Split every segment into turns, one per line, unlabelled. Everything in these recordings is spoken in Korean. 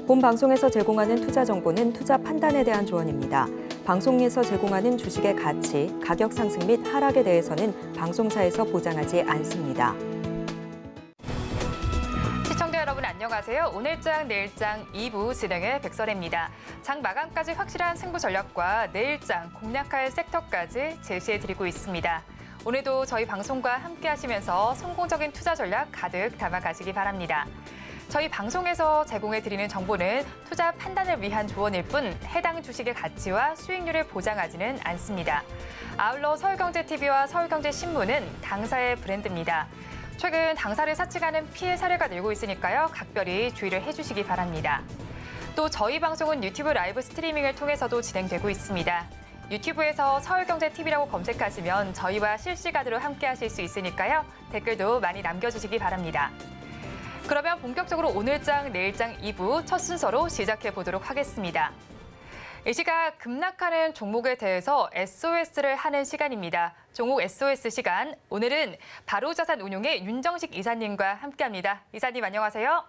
본 방송에서 제공하는 투자 정보는 투자 판단에 대한 조언입니다. 방송에서 제공하는 주식의 가치, 가격 상승 및 하락에 대해서는 방송사에서 보장하지 않습니다.
시청자 여러분 안녕하세요. 오늘장 내일장 2부 진행의 백설혜입니다. 장 마감까지 확실한 승부 전략과 내일장 공략할 섹터까지 제시해드리고 있습니다. 오늘도 저희 방송과 함께 하시면서 성공적인 투자 전략 가득 담아가시기 바랍니다. 저희 방송에서 제공해드리는 정보는 투자 판단을 위한 조언일 뿐 해당 주식의 가치와 수익률을 보장하지는 않습니다. 아울러 서울경제TV와 서울경제신문은 당사의 브랜드입니다. 최근 당사를 사칭하는 피해 사례가 늘고 있으니까요. 각별히 주의를 해주시기 바랍니다. 또 저희 방송은 유튜브 라이브 스트리밍을 통해서도 진행되고 있습니다. 유튜브에서 서울경제TV라고 검색하시면 저희와 실시간으로 함께하실 수 있으니까요. 댓글도 많이 남겨주시기 바랍니다. 그러면 본격적으로 오늘장, 내일장 2부 첫 순서로 시작해 보도록 하겠습니다. 이 시각 급락하는 종목에 대해서 SOS를 하는 시간입니다. 종목 SOS 시간. 오늘은 바로자산운용의 윤정식 이사님과 함께합니다. 이사님 안녕하세요.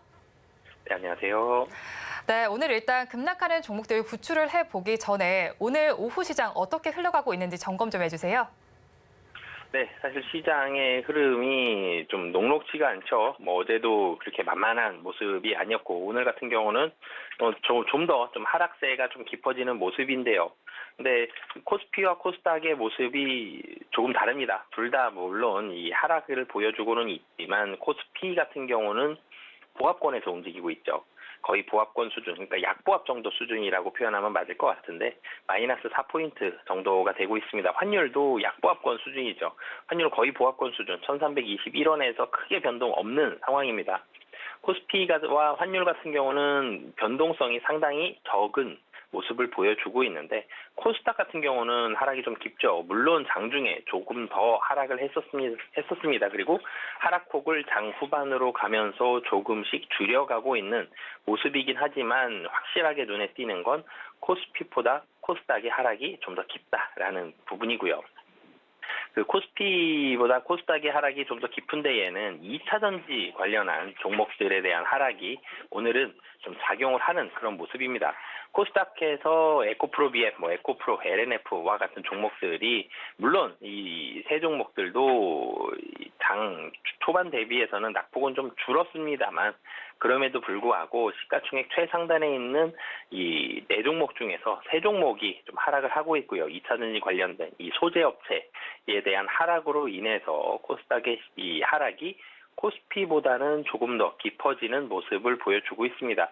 네, 안녕하세요.
네, 오늘 일단 급락하는 종목들 구출을 해보기 전에 오늘 오후 시장 어떻게 흘러가고 있는지 점검 좀 해주세요.
네, 사실 시장의 흐름이 좀 녹록지가 않죠. 어제도 그렇게 만만한 모습이 아니었고, 오늘 같은 경우는 좀 더 좀 하락세가 좀 깊어지는 모습인데요. 근데 코스피와 코스닥의 모습이 조금 다릅니다. 둘 다 물론 이 하락을 보여주고는 있지만, 코스피 같은 경우는 보합권에서 움직이고 있죠. 거의 보합권 수준, 그러니까 약보합 정도 수준이라고 표현하면 맞을 것 같은데 마이너스 4포인트 정도가 되고 있습니다. 환율도 약보합권 수준이죠. 환율은 거의 보합권 수준, 1321원에서 크게 변동 없는 상황입니다. 코스피와 환율 같은 경우는 변동성이 상당히 적은 모습을 보여주고 있는데 코스닥 같은 경우는 하락이 좀 깊죠. 물론 장중에 조금 더 하락을 했었습니다. 그리고 하락폭을 장 후반으로 가면서 조금씩 줄여가고 있는 모습이긴 하지만 확실하게 눈에 띄는 건 코스피보다 코스닥의 하락이 좀 더 깊다라는 부분이고요. 그 코스피보다 코스닥의 하락이 좀 더 깊은 데에는 2차 전지 관련한 종목들에 대한 하락이 오늘은 좀 작용을 하는 그런 모습입니다. 코스닥에서 에코프로 BF, 에코프로, LNF와 같은 종목들이 물론 이 세 종목들도 장 초반 대비해서는 낙폭은 좀 줄었습니다만 그럼에도 불구하고 시가총액 최상단에 있는 이 네 종목 중에서 세 종목이 좀 하락을 하고 있고요. 2차전지 관련된 이 소재 업체에 대한 하락으로 인해서 코스닥의 이 하락이 코스피보다는 조금 더 깊어지는 모습을 보여주고 있습니다.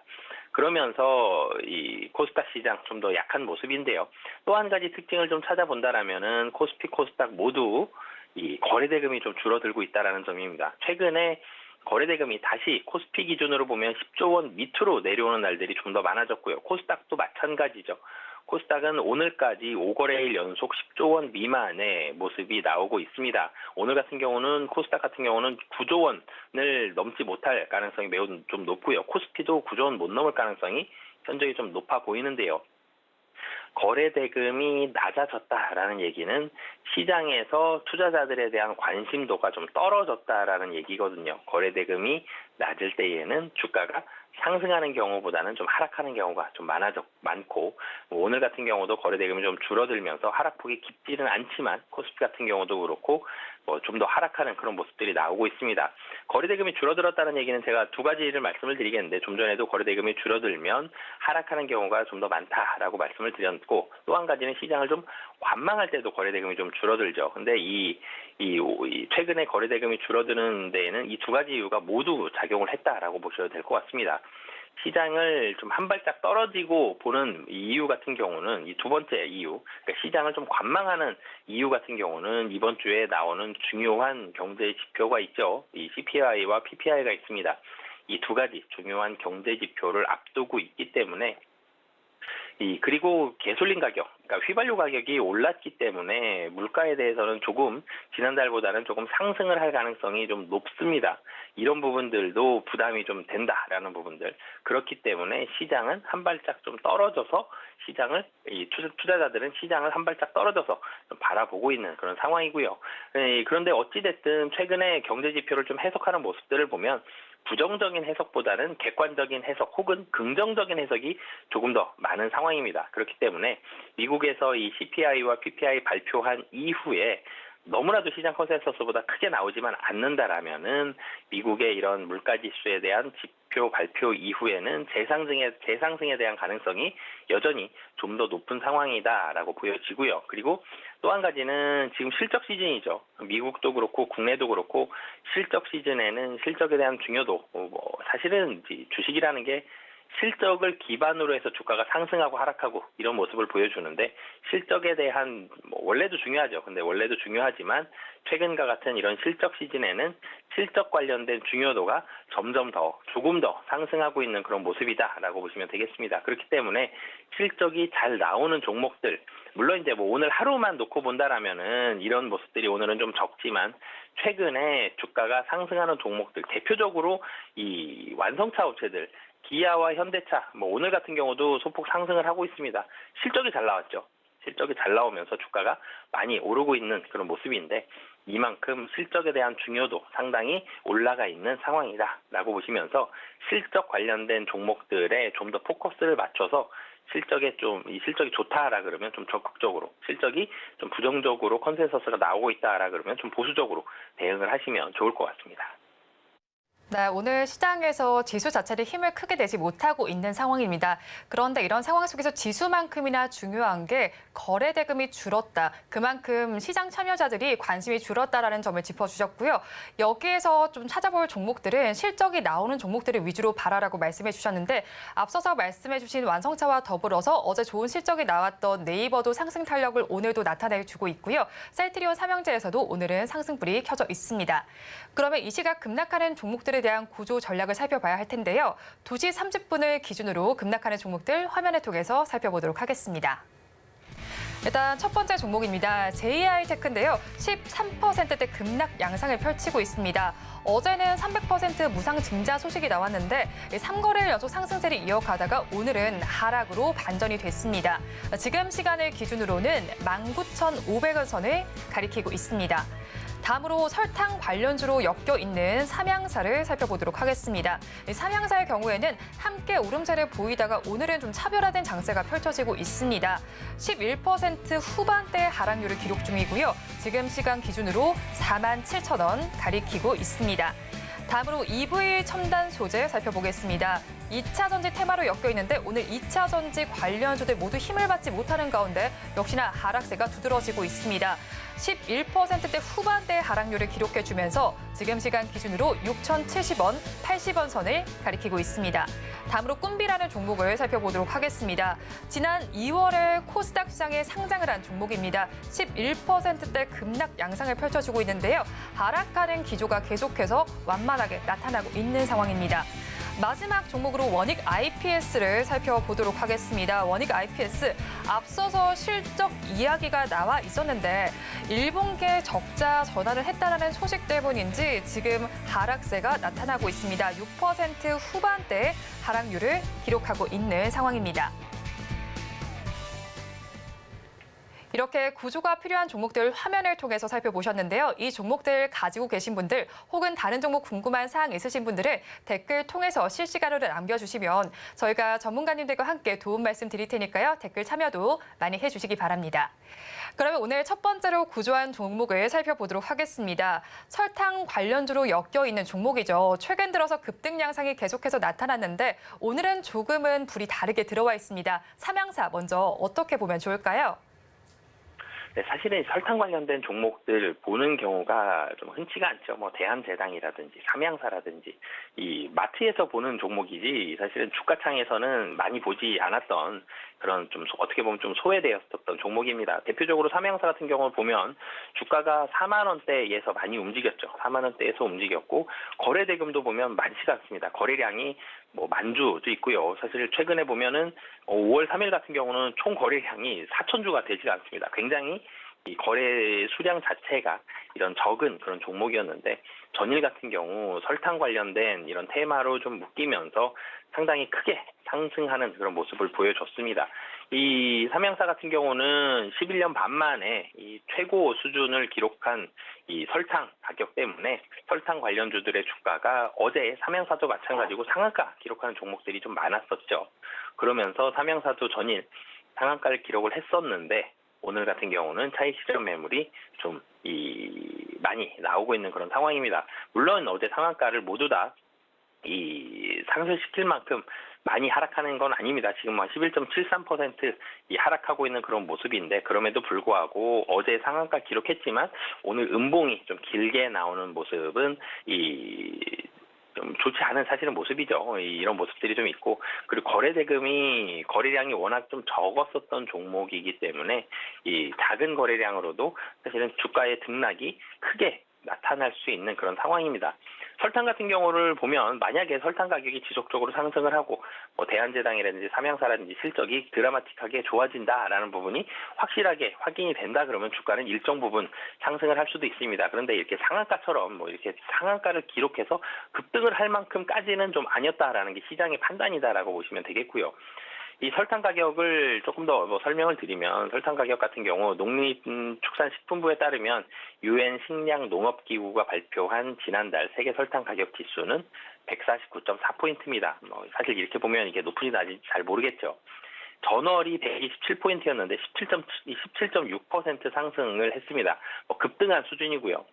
그러면서 이 코스닥 시장 좀 더 약한 모습인데요. 또 한 가지 특징을 좀 찾아본다라면은 코스피, 코스닥 모두 이 거래대금이 좀 줄어들고 있다라는 점입니다. 최근에 거래대금이 다시 코스피 기준으로 보면 10조 원 밑으로 내려오는 날들이 좀 더 많아졌고요. 코스닥도 마찬가지죠. 코스닥은 오늘까지 5거래일 연속 10조 원 미만의 모습이 나오고 있습니다. 오늘 같은 경우는 코스닥 같은 경우는 9조 원을 넘지 못할 가능성이 매우 좀 높고요. 코스피도 9조 원 못 넘을 가능성이 현저히 좀 높아 보이는데요. 거래대금이 낮아졌다라는 얘기는 시장에서 투자자들에 대한 관심도가 좀 떨어졌다라는 얘기거든요. 거래대금이 낮을 때에는 주가가 상승하는 경우보다는 좀 하락하는 경우가 좀 많고 오늘 같은 경우도 거래대금이 좀 줄어들면서 하락폭이 깊지는 않지만 코스피 같은 경우도 그렇고 좀 더 하락하는 그런 모습들이 나오고 있습니다. 거래대금이 줄어들었다는 얘기는 제가 두 가지를 말씀을 드리겠는데 좀 전에도 거래대금이 줄어들면 하락하는 경우가 좀 더 많다라고 말씀을 드렸고 또 한 가지는 시장을 좀 관망할 때도 거래대금이 좀 줄어들죠. 근데 이 최근에 거래대금이 줄어드는 데에는 이 두 가지 이유가 모두 작용을 했다라고 보셔도 될 것 같습니다. 시장을 좀 한 발짝 떨어지고 보는 이유 같은 경우는 이 두 번째 이유, 그러니까 시장을 좀 관망하는 이유 같은 경우는 이번 주에 나오는 중요한 경제 지표가 있죠. 이 CPI와 PPI가 있습니다. 이 두 가지 중요한 경제 지표를 앞두고 있기 때문에 그리고 개솔린 가격, 그러니까 휘발유 가격이 올랐기 때문에 물가에 대해서는 조금 지난달보다는 조금 상승을 할 가능성이 좀 높습니다. 이런 부분들도 부담이 좀 된다라는 부분들. 그렇기 때문에 시장은 한 발짝 좀 떨어져서 투자자들은 시장을 한 발짝 떨어져서 좀 바라보고 있는 그런 상황이고요. 그런데 어찌됐든 최근에 경제 지표를 좀 해석하는 모습들을 보면 부정적인 해석보다는 객관적인 해석 혹은 긍정적인 해석이 조금 더 많은 상황입니다. 그렇기 때문에 미국에서 이 CPI와 PPI 발표한 이후에 너무나도 시장 컨센서스보다 크게 나오지만 않는다라면은 미국의 이런 물가 지수에 대한 지표 발표 이후에는 재상승에 대한 가능성이 여전히 좀 더 높은 상황이다라고 보여지고요. 그리고 또 한 가지는 지금 실적 시즌이죠. 미국도 그렇고 국내도 그렇고 실적 시즌에는 실적에 대한 중요도, 사실은 주식이라는 게 실적을 기반으로 해서 주가가 상승하고 하락하고 이런 모습을 보여주는데 실적에 대한 원래도 중요하죠. 근데 원래도 중요하지만 최근과 같은 이런 실적 시즌에는 실적 관련된 중요도가 점점 더 조금 더 상승하고 있는 그런 모습이다라고 보시면 되겠습니다. 그렇기 때문에 실적이 잘 나오는 종목들, 물론 이제 오늘 하루만 놓고 본다라면은 이런 모습들이 오늘은 좀 적지만 최근에 주가가 상승하는 종목들, 대표적으로 이 완성차 업체들, 기아와 현대차, 오늘 같은 경우도 소폭 상승을 하고 있습니다. 실적이 잘 나왔죠. 실적이 잘 나오면서 주가가 많이 오르고 있는 그런 모습인데 이만큼 실적에 대한 중요도 상당히 올라가 있는 상황이다라고 보시면서 실적 관련된 종목들에 좀 더 포커스를 맞춰서 이 실적이 좋다라 그러면 좀 적극적으로, 실적이 좀 부정적으로 컨센서스가 나오고 있다라 그러면 좀 보수적으로 대응을 하시면 좋을 것 같습니다.
네, 오늘 시장에서 지수 자체를 힘을 크게 내지 못하고 있는 상황입니다. 그런데 이런 상황 속에서 지수만큼이나 중요한 게 거래 대금이 줄었다. 그만큼 시장 참여자들이 관심이 줄었다라는 점을 짚어주셨고요. 여기에서 좀 찾아볼 종목들은 실적이 나오는 종목들을 위주로 봐라라고 말씀해 주셨는데 앞서서 말씀해 주신 완성차와 더불어서 어제 좋은 실적이 나왔던 네이버도 상승 탄력을 오늘도 나타내주고 있고요. 셀트리온 삼형제에서도 오늘은 상승불이 켜져 있습니다. 그러면 이 시각 급락하는 종목들에 대한 구조 전략을 살펴봐야 할 텐데요. 2시 30분을 기준으로 급락하는 종목들 화면을 통해서 살펴보도록 하겠습니다. 일단 첫 번째 종목입니다. JI테크인데요. 13%대 급락 양상을 펼치고 있습니다. 어제는 300% 무상 증자 소식이 나왔는데 3거래일 연속 상승세를 이어가다가 오늘은 하락으로 반전이 됐습니다. 지금 시간을 기준으로는 19,500원 선을 가리키고 있습니다. 다음으로 설탕 관련주로 엮여 있는 삼양사를 살펴보도록 하겠습니다. 삼양사의 경우에는 함께 오름세를 보이다가 오늘은 좀 차별화된 장세가 펼쳐지고 있습니다. 11% 후반대의 하락률을 기록 중이고요. 지금 시간 기준으로 47,000원 가리키고 있습니다. 다음으로 EV 첨단 소재 살펴보겠습니다. 2차 전지 테마로 엮여 있는데 오늘 2차 전지 관련주들 모두 힘을 받지 못하는 가운데 역시나 하락세가 두드러지고 있습니다. 11%대 후반대의 하락률을 기록해주면서 지금 시간 기준으로 6,070원, 80원 선을 가리키고 있습니다. 다음으로 꿈비라는 종목을 살펴보도록 하겠습니다. 지난 2월에 코스닥 시장에 상장을 한 종목입니다. 11%대 급락 양상을 펼쳐주고 있는데요. 하락하는 기조가 계속해서 완만하게 나타나고 있는 상황입니다. 마지막 종목으로 원익 IPS를 살펴보도록 하겠습니다. 원익 IPS 앞서서 실적 이야기가 나와 있었는데 일본계 적자 전환을 했다는 소식 때문인지 지금 하락세가 나타나고 있습니다. 6% 후반대의 하락률을 기록하고 있는 상황입니다. 이렇게 구조가 필요한 종목들 화면을 통해서 살펴보셨는데요. 이 종목들 가지고 계신 분들 혹은 다른 종목 궁금한 사항 있으신 분들은 댓글 통해서 실시간으로 남겨주시면 저희가 전문가님들과 함께 도움 말씀 드릴 테니까요. 댓글 참여도 많이 해주시기 바랍니다. 그러면 오늘 첫 번째로 구조한 종목을 살펴보도록 하겠습니다. 설탕 관련주로 엮여 있는 종목이죠. 최근 들어서 급등 양상이 계속해서 나타났는데 오늘은 조금은 불이 다르게 들어와 있습니다. 삼양사 먼저 어떻게 보면 좋을까요?
네, 사실은 설탕 관련된 종목들 보는 경우가 좀 흔치가 않죠. 대한제당이라든지 삼양사라든지 이 마트에서 보는 종목이지 사실은 주가창에서는 많이 보지 않았던 그런 좀 어떻게 보면 좀 소외되었었던 종목입니다. 대표적으로 삼양사 같은 경우를 보면 주가가 4만 원대에서 많이 움직였죠. 4만 원대에서 움직였고 거래 대금도 보면 많지가 않습니다. 거래량이 만주도 있고요. 사실 최근에 보면은 5월 3일 같은 경우는 총 거래량이 4,000주가 되지가 않습니다. 굉장히 이 거래 수량 자체가 이런 적은 그런 종목이었는데 전일 같은 경우 설탕 관련된 이런 테마로 좀 묶이면서 상당히 크게 상승하는 그런 모습을 보여줬습니다. 이 삼양사 같은 경우는 11년 반 만에 이 최고 수준을 기록한 이 설탕 가격 때문에 설탕 관련주들의 주가가 어제 삼양사도 마찬가지고 상한가 기록하는 종목들이 좀 많았었죠. 그러면서 삼양사도 전일 상한가를 기록을 했었는데 오늘 같은 경우는 차익 실현 매물이 좀 많이 나오고 있는 그런 상황입니다. 물론 어제 상한가를 모두 다 상쇄시킬 만큼 많이 하락하는 건 아닙니다. 지금 11.73% 하락하고 있는 그런 모습인데 그럼에도 불구하고 어제 상한가 기록했지만 오늘 음봉이 좀 길게 나오는 모습은 좀 좋지 않은 사실은 모습이죠. 이런 모습들이 좀 있고 그리고 거래량이 워낙 좀 적었었던 종목이기 때문에 이 작은 거래량으로도 사실은 주가의 등락이 크게 나타날 수 있는 그런 상황입니다. 설탕 같은 경우를 보면 만약에 설탕 가격이 지속적으로 상승을 하고 대한제당이라든지 삼양사라든지 실적이 드라마틱하게 좋아진다라는 부분이 확실하게 확인이 된다 그러면 주가는 일정 부분 상승을 할 수도 있습니다. 그런데 이렇게 상한가처럼 이렇게 상한가를 기록해서 급등을 할 만큼까지는 좀 아니었다라는 게 시장의 판단이다라고 보시면 되겠고요. 이 설탕 가격을 조금 더 설명을 드리면 설탕 가격 같은 경우 농림축산식품부에 따르면 UN 식량농업기구가 발표한 지난달 세계 설탕 가격 지수는 149.4포인트입니다. 사실 이렇게 보면 이게 높은지 낮은지 잘 모르겠죠. 전월이 127포인트였는데 17.6% 상승을 했습니다. 급등한 수준이고요.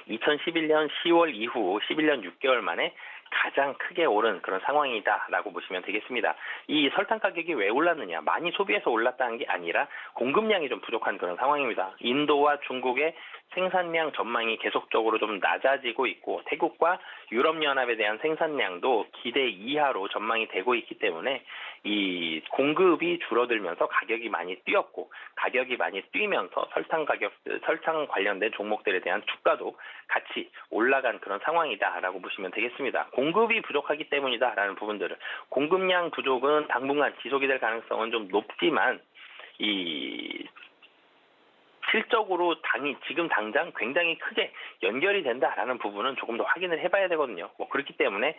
2011년 10월 이후 11년 6개월 만에 가장 크게 오른 그런 상황이다라고 보시면 되겠습니다. 이 설탕 가격이 왜 올랐느냐? 많이 소비해서 올랐다는 게 아니라 공급량이 좀 부족한 그런 상황입니다. 인도와 중국의 생산량 전망이 계속적으로 좀 낮아지고 있고 태국과 유럽연합에 대한 생산량도 기대 이하로 전망이 되고 있기 때문에 이 공급이 줄어들면서 가격이 많이 뛰었고 가격이 많이 뛰면서 설탕 관련된 종목들에 대한 주가도 같이 올라간 그런 상황이다라고 보시면 되겠습니다. 공급이 부족하기 때문이다라는 부분들을 공급량 부족은 당분간 지속이 될 가능성은 좀 높지만 실적으로 지금 당장 굉장히 크게 연결이 된다라는 부분은 조금 더 확인을 해봐야 되거든요. 그렇기 때문에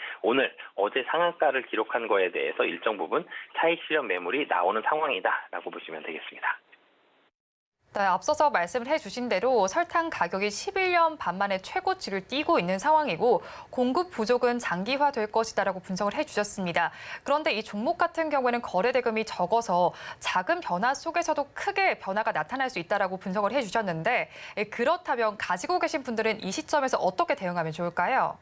어제 상한가를 기록한 거에 대해서 일정 부분 차익 실현 매물이 나오는 상황이다라고 보시면 되겠습니다.
네, 앞서서 말씀을 해주신 대로 설탕 가격이 11년 반 만에 최고치를 띄고 있는 상황이고 공급 부족은 장기화될 것이다라고 분석을 해주셨습니다. 그런데 이 종목 같은 경우에는 거래 대금이 적어서 작은 변화 속에서도 크게 변화가 나타날 수 있다라고 분석을 해주셨는데 그렇다면 가지고 계신 분들은 이 시점에서 어떻게 대응하면 좋을까요?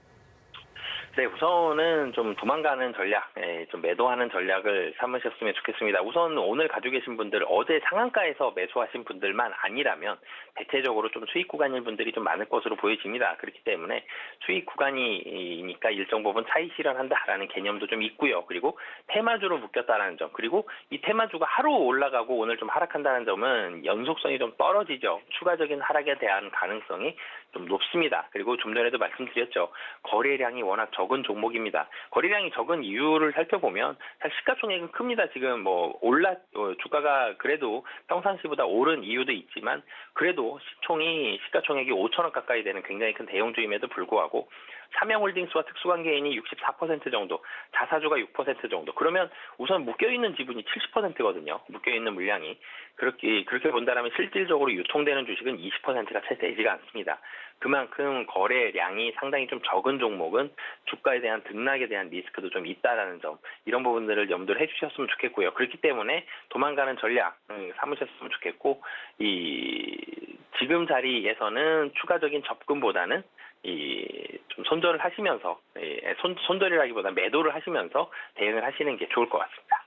네, 우선은 좀 도망가는 전략, 좀 매도하는 전략을 삼으셨으면 좋겠습니다. 우선 오늘 가지고 계신 분들, 어제 상한가에서 매수하신 분들만 아니라면 대체적으로 좀 수익 구간인 분들이 좀 많을 것으로 보여집니다. 그렇기 때문에 수익 구간이니까 일정 부분 차익 실현한다라는 개념도 좀 있고요. 그리고 테마주로 묶였다는 점, 그리고 이 테마주가 하루 올라가고 오늘 좀 하락한다는 점은 연속성이 좀 떨어지죠. 추가적인 하락에 대한 가능성이 좀 높습니다. 그리고 좀 전에도 말씀드렸죠. 거래량이 워낙 적은 종목입니다. 거래량이 적은 이유를 살펴보면 사실 시가총액은 큽니다. 지금 주가가 그래도 평상시보다 오른 이유도 있지만 그래도 시가총액이 5천억 가까이 되는 굉장히 큰 대형주임에도 불구하고 삼양홀딩스와 특수관계인이 64% 정도, 자사주가 6% 정도. 그러면 우선 묶여있는 지분이 70%거든요. 묶여있는 물량이. 그렇게 본다면 실질적으로 유통되는 주식은 20%가 채 되지가 않습니다. 그만큼 거래량이 상당히 좀 적은 종목은 주가에 대한 등락에 대한 리스크도 좀 있다라는 점, 이런 부분들을 염두를 해주셨으면 좋겠고요. 그렇기 때문에 도망가는 전략 삼으셨으면 좋겠고, 지금 자리에서는 추가적인 접근보다는 좀 손절을 하시면서, 손절이라기보다 매도를 하시면서 대응을 하시는 게 좋을 것 같습니다.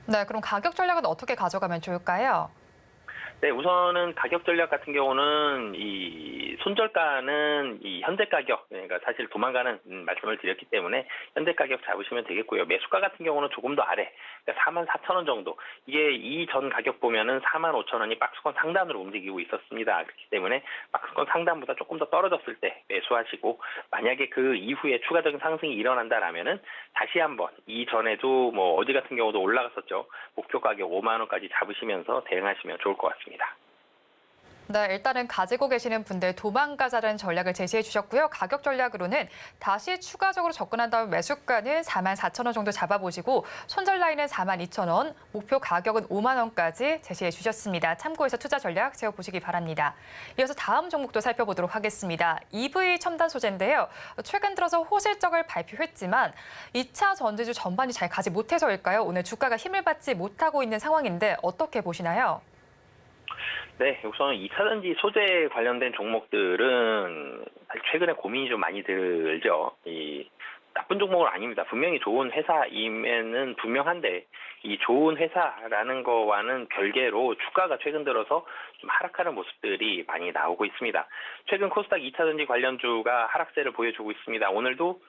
네, 그럼 가격 전략은 어떻게 가져가면 좋을까요?
네, 우선은 가격 전략 같은 경우는 손절가는 현재 가격, 그러니까 사실 도망가는 말씀을 드렸기 때문에 현재 가격 잡으시면 되겠고요. 매수가 같은 경우는 조금 더 아래, 그러니까 44,000원 정도. 이게 이전 가격 보면은 45,000원이 박스권 상단으로 움직이고 있었습니다. 그렇기 때문에 박스권 상단보다 조금 더 떨어졌을 때 매수하시고, 만약에 그 이후에 추가적인 상승이 일어난다라면은 다시 한번 이전에도 어제 같은 경우도 올라갔었죠. 목표 가격 5만 원까지 잡으시면서 대응하시면 좋을 것 같습니다. 있습니다.
네, 일단은 가지고 계시는 분들 도망가자라는 전략을 제시해 주셨고요. 가격 전략으로는 다시 추가적으로 접근한 다음 매수가는 44,000원 정도 잡아보시고 손절 라인은 42,000원, 목표 가격은 5만 원까지 제시해 주셨습니다. 참고해서 투자 전략 세워보시기 바랍니다. 이어서 다음 종목도 살펴보도록 하겠습니다. EV 첨단 소재인데요. 최근 들어서 호실적을 발표했지만 2차 전지주 전반이 잘 가지 못해서일까요? 오늘 주가가 힘을 받지 못하고 있는 상황인데 어떻게 보시나요?
네, 우선 2차전지 소재 관련된 종목들은 사실 최근에 고민이 좀 많이 들죠. 나쁜 종목은 아닙니다. 분명히 좋은 회사임에는 분명한데 이 좋은 회사라는 거와는 별개로 주가가 최근 들어서 좀 하락하는 모습들이 많이 나오고 있습니다. 최근 코스닥 2차전지 관련주가 하락세를 보여주고 있습니다. 오늘도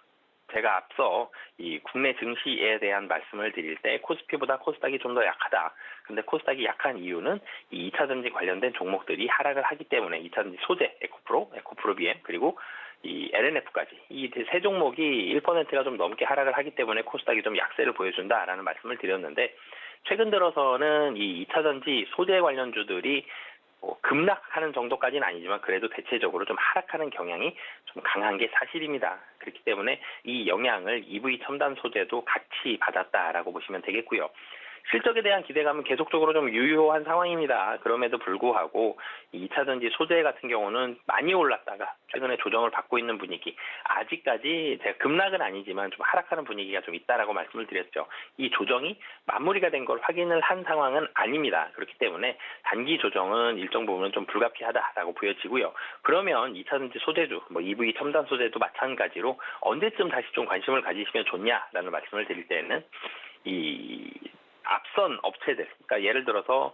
제가 앞서 이 국내 증시에 대한 말씀을 드릴 때 코스피보다 코스닥이 좀 더 약하다. 근데 코스닥이 약한 이유는 이 2차전지 관련된 종목들이 하락을 하기 때문에 2차전지 소재, 에코프로 BM, 그리고 이 LNF까지 이 세 종목이 1%가 좀 넘게 하락을 하기 때문에 코스닥이 좀 약세를 보여준다라는 말씀을 드렸는데 최근 들어서는 이 2차전지 소재 관련주들이 급락하는 정도까지는 아니지만 그래도 대체적으로 좀 하락하는 경향이 좀 강한 게 사실입니다. 그렇기 때문에 이 영향을 EV 첨단 소재도 같이 받았다라고 보시면 되겠고요. 실적에 대한 기대감은 계속적으로 좀 유효한 상황입니다. 그럼에도 불구하고 2차전지 소재 같은 경우는 많이 올랐다가 최근에 조정을 받고 있는 분위기, 아직까지 제가 급락은 아니지만 좀 하락하는 분위기가 좀 있다라고 말씀을 드렸죠. 이 조정이 마무리가 된 걸 확인을 한 상황은 아닙니다. 그렇기 때문에 단기 조정은 일정 부분은 좀 불가피하다라고 보여지고요. 그러면 2차전지 소재주, EV 첨단 소재도 마찬가지로 언제쯤 다시 좀 관심을 가지시면 좋냐라는 말씀을 드릴 때는 이 앞선 업체들, 그러니까 예를 들어서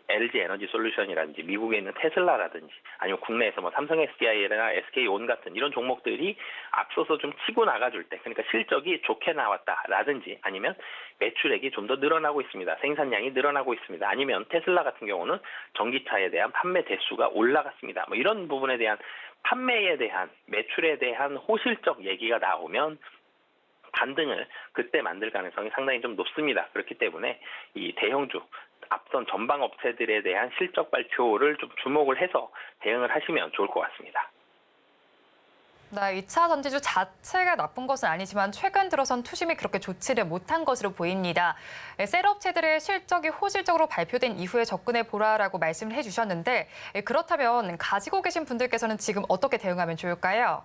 LG 에너지 솔루션이라든지 미국에 있는 테슬라라든지 아니면 국내에서 삼성 SDI나 SK온 같은 이런 종목들이 앞서서 좀 치고 나가줄 때, 그러니까 실적이 좋게 나왔다라든지 아니면 매출액이 좀 더 늘어나고 있습니다. 생산량이 늘어나고 있습니다. 아니면 테슬라 같은 경우는 전기차에 대한 판매 대수가 올라갔습니다. 이런 부분에 대한 판매에 대한 매출에 대한 호실적 얘기가 나오면 반등을 그때 만들 가능성이 상당히 좀 높습니다. 그렇기 때문에 이 대형주, 앞선 전방 업체들에 대한 실적 발표를 좀 주목을 해서 대응을 하시면 좋을 것 같습니다.
네, 2차 전지주 자체가 나쁜 것은 아니지만 최근 들어선 투심이 그렇게 좋지를 못한 것으로 보입니다. 셀 업체들의 실적이 호실적으로 발표된 이후에 접근해 보라라고 말씀을 해주셨는데 그렇다면 가지고 계신 분들께서는 지금 어떻게 대응하면 좋을까요?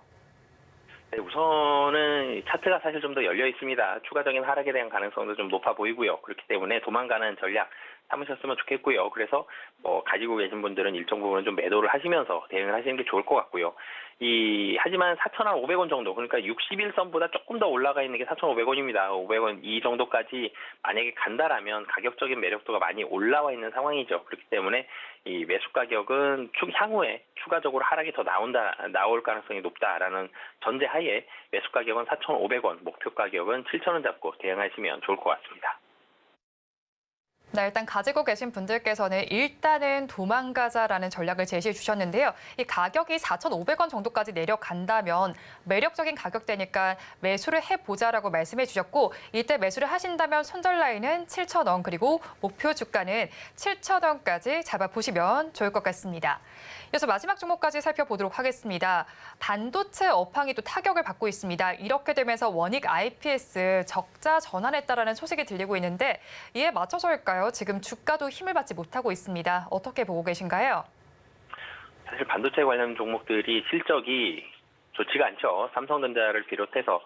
네, 우선은 차트가 사실 좀 더 열려 있습니다. 추가적인 하락에 대한 가능성도 좀 높아 보이고요. 그렇기 때문에 도망가는 전략 삼으셨으면 좋겠고요. 그래서 가지고 계신 분들은 일정 부분은 좀 매도를 하시면서 대응을 하시는 게 좋을 것 같고요. 하지만 4,500원 정도, 그러니까 61선보다 조금 더 올라가 있는 게 4,500원입니다. 500원 이 정도까지 만약에 간다라면 가격적인 매력도가 많이 올라와 있는 상황이죠. 그렇기 때문에 이 매수 가격은 향후에 추가적으로 하락이 더 나올 가능성이 높다라는 전제하에 매수 가격은 4,500원, 목표 가격은 7,000원 잡고 대응하시면 좋을 것 같습니다.
네, 일단 가지고 계신 분들께서는 일단은 도망가자라는 전략을 제시해 주셨는데요. 이 가격이 4,500원 정도까지 내려간다면 매력적인 가격대니까 매수를 해보자라고 말씀해 주셨고 이때 매수를 하신다면 손절 라인은 7,000원 그리고 목표 주가는 7,000원까지 잡아보시면 좋을 것 같습니다. 이어서 마지막 종목까지 살펴보도록 하겠습니다. 반도체 업황이 또 타격을 받고 있습니다. 이렇게 되면서 원익 IPS 적자 전환했다라는 소식이 들리고 있는데 이에 맞춰서일까요? 지금 주가도 힘을 받지 못하고 있습니다. 어떻게 보고 계신가요?
사실 반도체 관련 종목들이 실적이 좋지가 않죠. 삼성전자를 비롯해서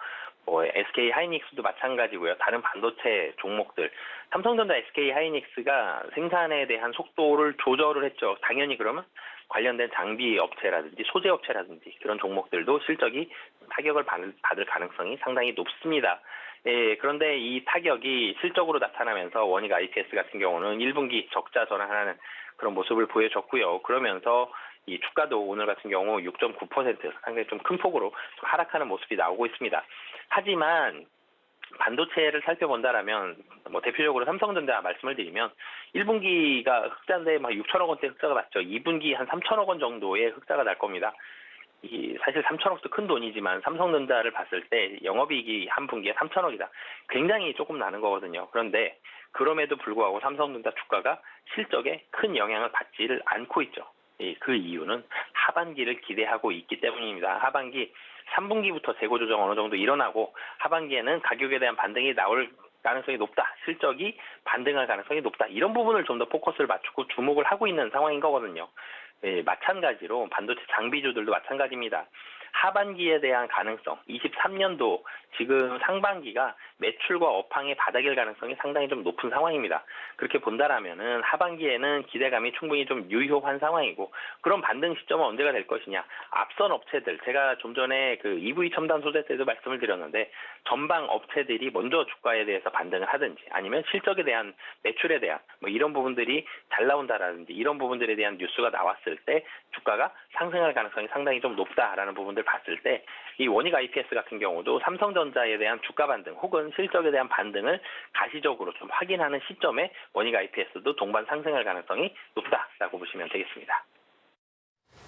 SK 하이닉스도 마찬가지고요. 다른 반도체 종목들. 삼성전자, SK 하이닉스가 생산에 대한 속도를 조절을 했죠. 당연히 그러면 관련된 장비 업체라든지 소재 업체라든지 그런 종목들도 실적이 타격을 받을 가능성이 상당히 높습니다. 예, 그런데 이 타격이 실적으로 나타나면서 원익 IPS 같은 경우는 1분기 적자 전환하는 그런 모습을 보여줬고요. 그러면서 이 주가도 오늘 같은 경우 6.9% 상당히 좀 큰 폭으로 좀 하락하는 모습이 나오고 있습니다. 하지만 반도체를 살펴본다라면 대표적으로 삼성전자 말씀을 드리면 1분기가 흑자인데 6천억 원대 흑자가 났죠. 2분기 한 3천억 원 정도의 흑자가 날 겁니다. 사실 3천억도 큰 돈이지만 삼성전자를 봤을 때 영업이익이 한 분기에 3천억이다. 굉장히 조금 나는 거거든요. 그런데 그럼에도 불구하고 삼성전자 주가가 실적에 큰 영향을 받지를 않고 있죠. 그 이유는 하반기를 기대하고 있기 때문입니다. 하반기 3분기부터 재고 조정 어느 정도 일어나고 하반기에는 가격에 대한 반등이 나올 가능성이 높다. 실적이 반등할 가능성이 높다. 이런 부분을 좀 더 포커스를 맞추고 주목을 하고 있는 상황인 거거든요. 마찬가지로 반도체 장비주들도 마찬가지입니다. 하반기에 대한 가능성, 23년도 지금 상반기가 매출과 업황의 바닥일 가능성이 상당히 좀 높은 상황입니다. 그렇게 본다라면은 하반기에는 기대감이 충분히 좀 유효한 상황이고, 그런 반등 시점은 언제가 될 것이냐? 앞선 업체들, 제가 좀 전에 그 EV 첨단 소재 때도 말씀을 드렸는데, 전방 업체들이 먼저 주가에 대해서 반등을 하든지, 아니면 실적에 대한 매출에 대한 뭐 이런 부분들이 잘 나온다라든지 이런 부분들에 대한 뉴스가 나왔을 때 주가가 상승할 가능성이 상당히 좀 높다라는 부분들 봤을 때, 이 원익 IPS 같은 경우도 삼성전자에 대한 주가 반등 혹은 실적에 대한 반등을 가시적으로 좀 확인하는 시점에 원익 IPS도 동반 상승할 가능성이 높다라고 보시면 되겠습니다.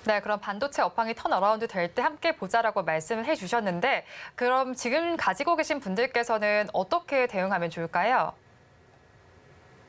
네, 그럼 반도체 업황이 턴어라운드 될 때 함께 보자라고 말씀을 해주셨는데, 그럼 지금 가지고 계신 분들께서는 어떻게 대응하면 좋을까요?